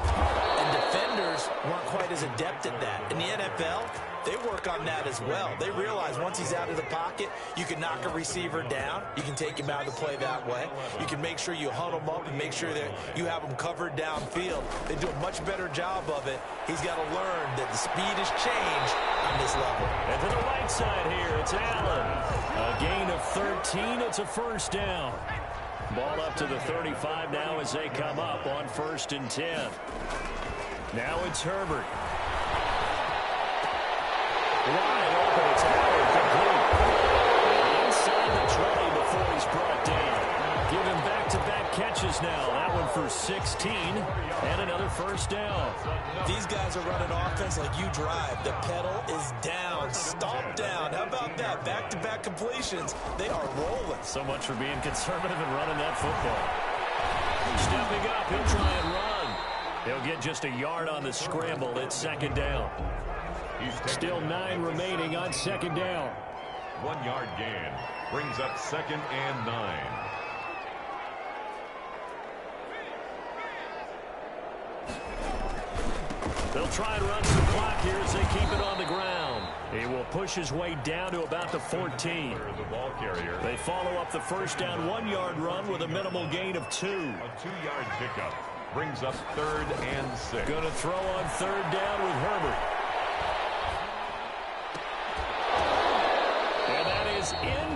And defenders weren't quite as adept at that. In the NFL, they work on that as well. They realize once he's out of the pocket, you can knock a receiver down. You can take him out of the play that way. You can make sure you huddle him up and make sure that you have him covered downfield. They do a much better job of it. He's got to learn that the speed has changed on this level. And to the right side here, it's Allen. A gain of 13. It's a 1st down. Ball up to the 35 now as they come up on 1st and 10. Now it's Herbert. Wide open, it's Howard, complete. Inside the 20 before he's brought down. Give him back-to-back catches now. That one for 16, and another 1st down. These guys are running offense like you drive. The pedal is down, stomp down. How about that? Back-to-back completions. They are rolling. So much for being conservative and running that football. Stepping up, he'll try and run. He'll get just a yard on the scramble. It's 2nd down. Still 9 remaining on 2nd down. 1-yard gain brings up 2nd and 9. They'll try and run some clock here as they keep it on the ground. He will push his way down to about the 14. The ball carrier. They follow up the 1st down 1-yard run with a minimal gain of 2. A 2-yard pickup brings up 3rd and 6. Going to throw on 3rd down with Herbert.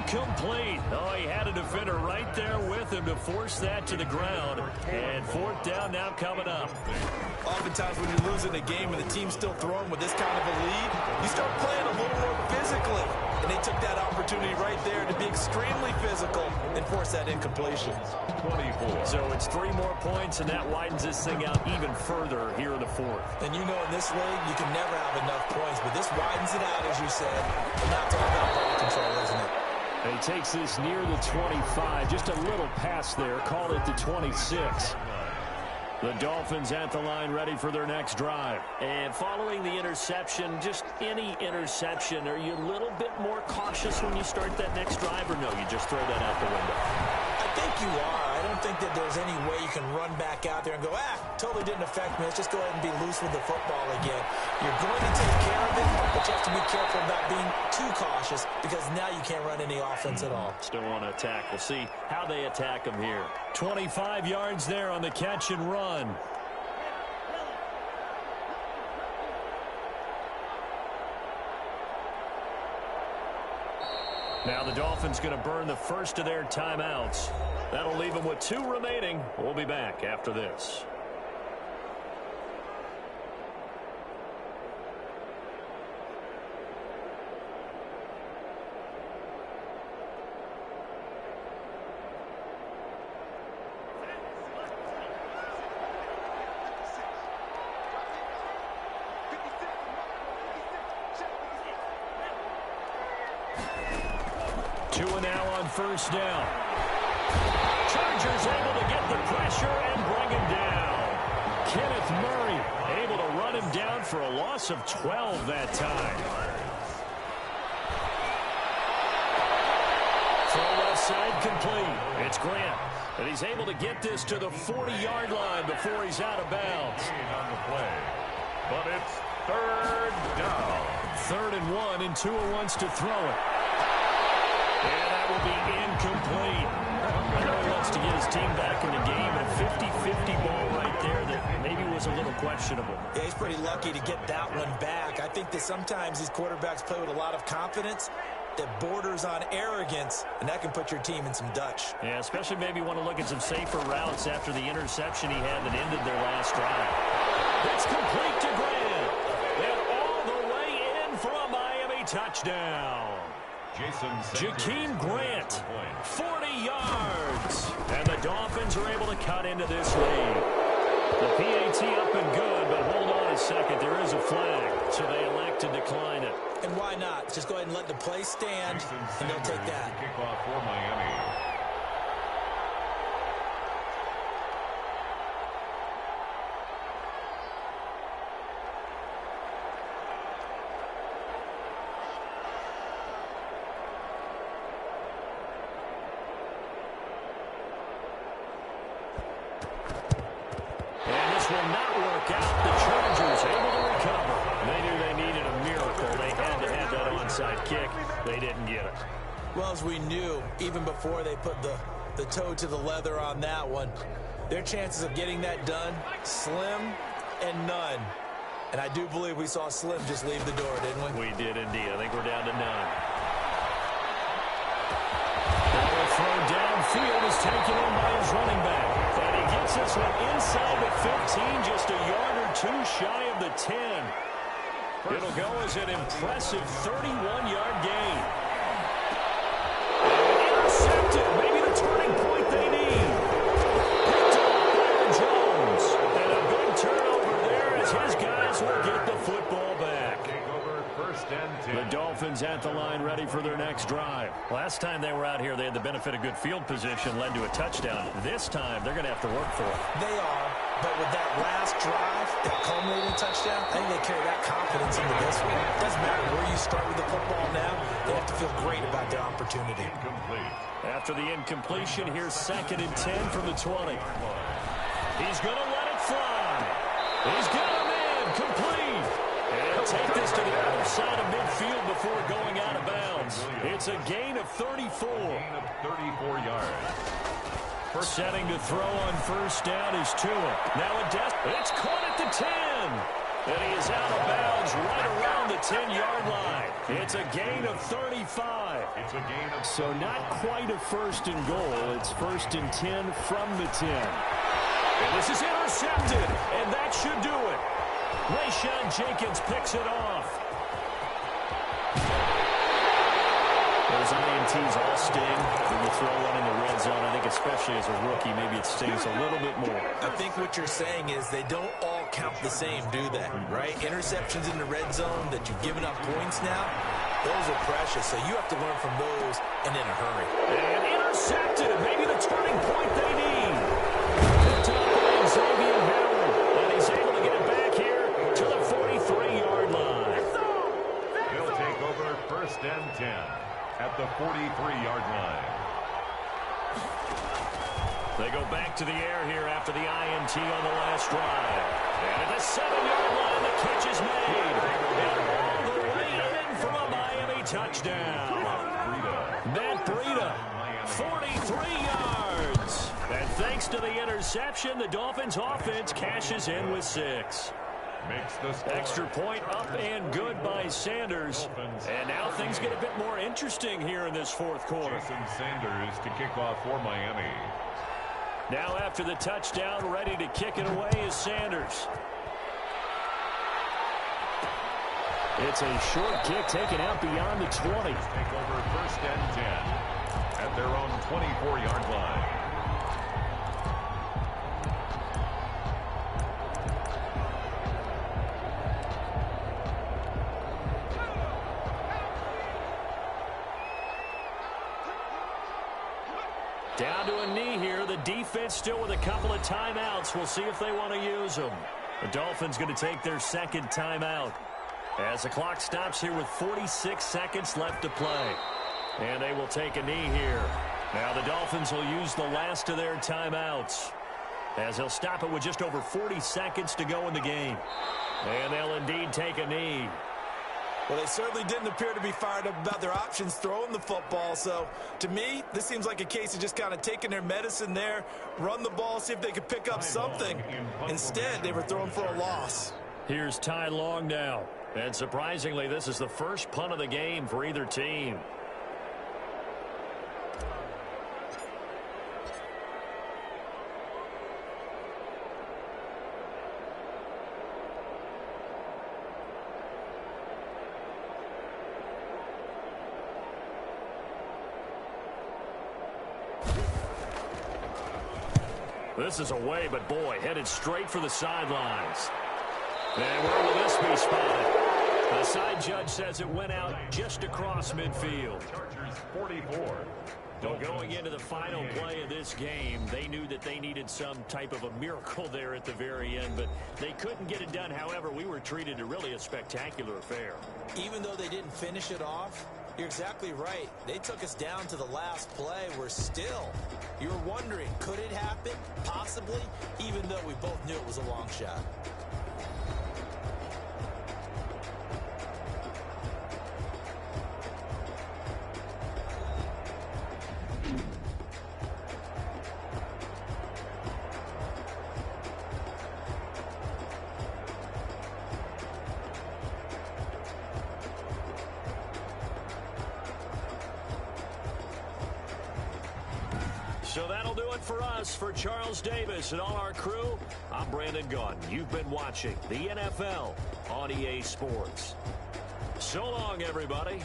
Incomplete. Oh, he had a defender right there with him to force that to the ground. And 4th down now coming up. Oftentimes when you're losing a game and the team's still throwing with this kind of a lead, you start playing a little more physically. And they took that opportunity right there to be extremely physical and force that incompletion. 24. So it's 3 more points, and that widens this thing out even further here in the 4th. And you know in this league, you can never have enough points, but this widens it out, as you said. And that's all about ball control, isn't it? And he takes this near the 25. Just a little pass there. Call it the 26. The Dolphins at the line ready for their next drive. And following the interception, just any interception, are you a little bit more cautious when you start that next drive, or no, you just throw that out the window? I think you are. I don't think that there's any way you can run back out there and go, totally didn't affect me. Let's just go ahead and be loose with the football again. You're going to take care of it, but you have to be careful about being too cautious because now you can't run any offense at all. Still want to attack. We'll see how they attack him here. 25 yards there on the catch and run. Now the Dolphins going to burn the first of their timeouts. That'll leave them with 2 remaining. We'll be back after this. First down. Chargers able to get the pressure and bring him down. Kenneth Murray able to run him down for a loss of 12 that time. Throw left side complete. It's Grant. And he's able to get this to the 40-yard line before he's out of bounds. On the play. But it's 3rd down. 3rd and 1, and Tua wants to throw it. And that will be incomplete. I know he wants to get his team back in the game, and a 50-50 ball right there that maybe was a little questionable. Yeah, he's pretty lucky to get that one back. I think that sometimes these quarterbacks play with a lot of confidence that borders on arrogance, and that can put your team in some Dutch. Yeah, especially maybe want to look at some safer routes after the interception he had that ended their last drive. It's complete to Grant, and all the way in for a Miami touchdown. Jakeem Grant, 40 yards, and the Dolphins are able to cut into this lead. The PAT up and good, but hold on a second. There is a flag, so they elect to decline it. And why not? Just go ahead and let the play stand, and they'll take that. Kickoff for Miami. Will not work out. The Chargers able to recover. They knew they needed a miracle. They had to have that onside kick. They didn't get it. Well, as we knew, even before they put the toe to the leather on that one, their chances of getting that done, slim and none. And I do believe we saw Slim just leave the door, didn't we? We did indeed. I think we're down to none. The throw downfield is taken in by his running back. And he gets this one inside the 15, just a yard or two shy of the 10. It'll go as an impressive 31-yard gain. Intercepted, maybe the turning point they need. Picked up by Aaron Jones. And a big turnover there as his guys will get the football back. The Dolphins at the line ready for their next drive. Last time they were out here, they had the benefit of good field position, led to a touchdown. This time, they're going to have to work for it. They are, but with that last drive, that culminating touchdown, I think they carry that confidence into this one. It doesn't matter where you start with the football now, they have to feel great about their opportunity. After the incompletion, here's 2nd and 10 from the 20. He's going to let it fly. He's got him in, complete. And take this to the other side of midfield before going out of bounds. It's a gain of 34. Gain of 34 yards. Setting to throw on first down is Tua. Now it's caught at the 10. And he is out of bounds right around the 10-yard line. It's a gain of 35. It's a gain of so not quite a 1st and goal. It's 1st and 10 from the 10. And this is intercepted, and that should do it. Rayshawn Jenkins picks it off. Those INTs all sting when you throw one in the red zone. I think especially as a rookie, maybe it stings a little bit more. I think what you're saying is they don't all count the same, do they? Right? Interceptions in the red zone that you've given up points now, those are precious. So you have to learn from those and in a hurry. And intercepted. Maybe the turning point they need. Picked up by Xavier Howard. And he's able to get it back here to the 43-yard line. He'll take over 1st and 10 at the 43-yard line. They go back to the air here after the INT on the last drive. And at the 7-yard line, the catch is made. And all the way in from a Miami touchdown. Matt Breida, 43 yards. And thanks to the interception, the Dolphins offense cashes in with 6. Extra point up and good by Sanders. And now things get a bit more interesting here in this 4th quarter. Jason Sanders to kick off for Miami. Now after the touchdown, ready to kick it away is Sanders. It's a short kick taken out beyond the 20. Take over 1st and 10 at their own 24-yard line. Down to a knee here. The defense still with a couple of timeouts. We'll see if they want to use them. The Dolphins going to take their 2nd timeout as the clock stops here with 46 seconds left to play. And they will take a knee here. Now the Dolphins will use the last of their timeouts as they'll stop it with just over 40 seconds to go in the game. And they'll indeed take a knee. Well, they certainly didn't appear to be fired up about their options throwing the football. So, to me, this seems like a case of just kind of taking their medicine there, run the ball, see if they could pick up something. Instead, they were throwing for a loss. Here's Ty Long now. And surprisingly, this is the first punt of the game for either team. This is away, but boy, headed straight for the sidelines. And where will this be spotted? The side judge says it went out just across midfield. Chargers 44. Well, going into the final play of this game, they knew that they needed some type of a miracle there at the very end, but they couldn't get it done. However, we were treated to really a spectacular affair. Even though they didn't finish it off, you're exactly right. They took us down to the last play. We're still, you were wondering, could it happen? Possibly, even though we both knew it was a long shot. So that'll do it for us. For Charles Davis and all our crew, I'm Brandon Gaudin. You've been watching the NFL on EA Sports. So long, everybody.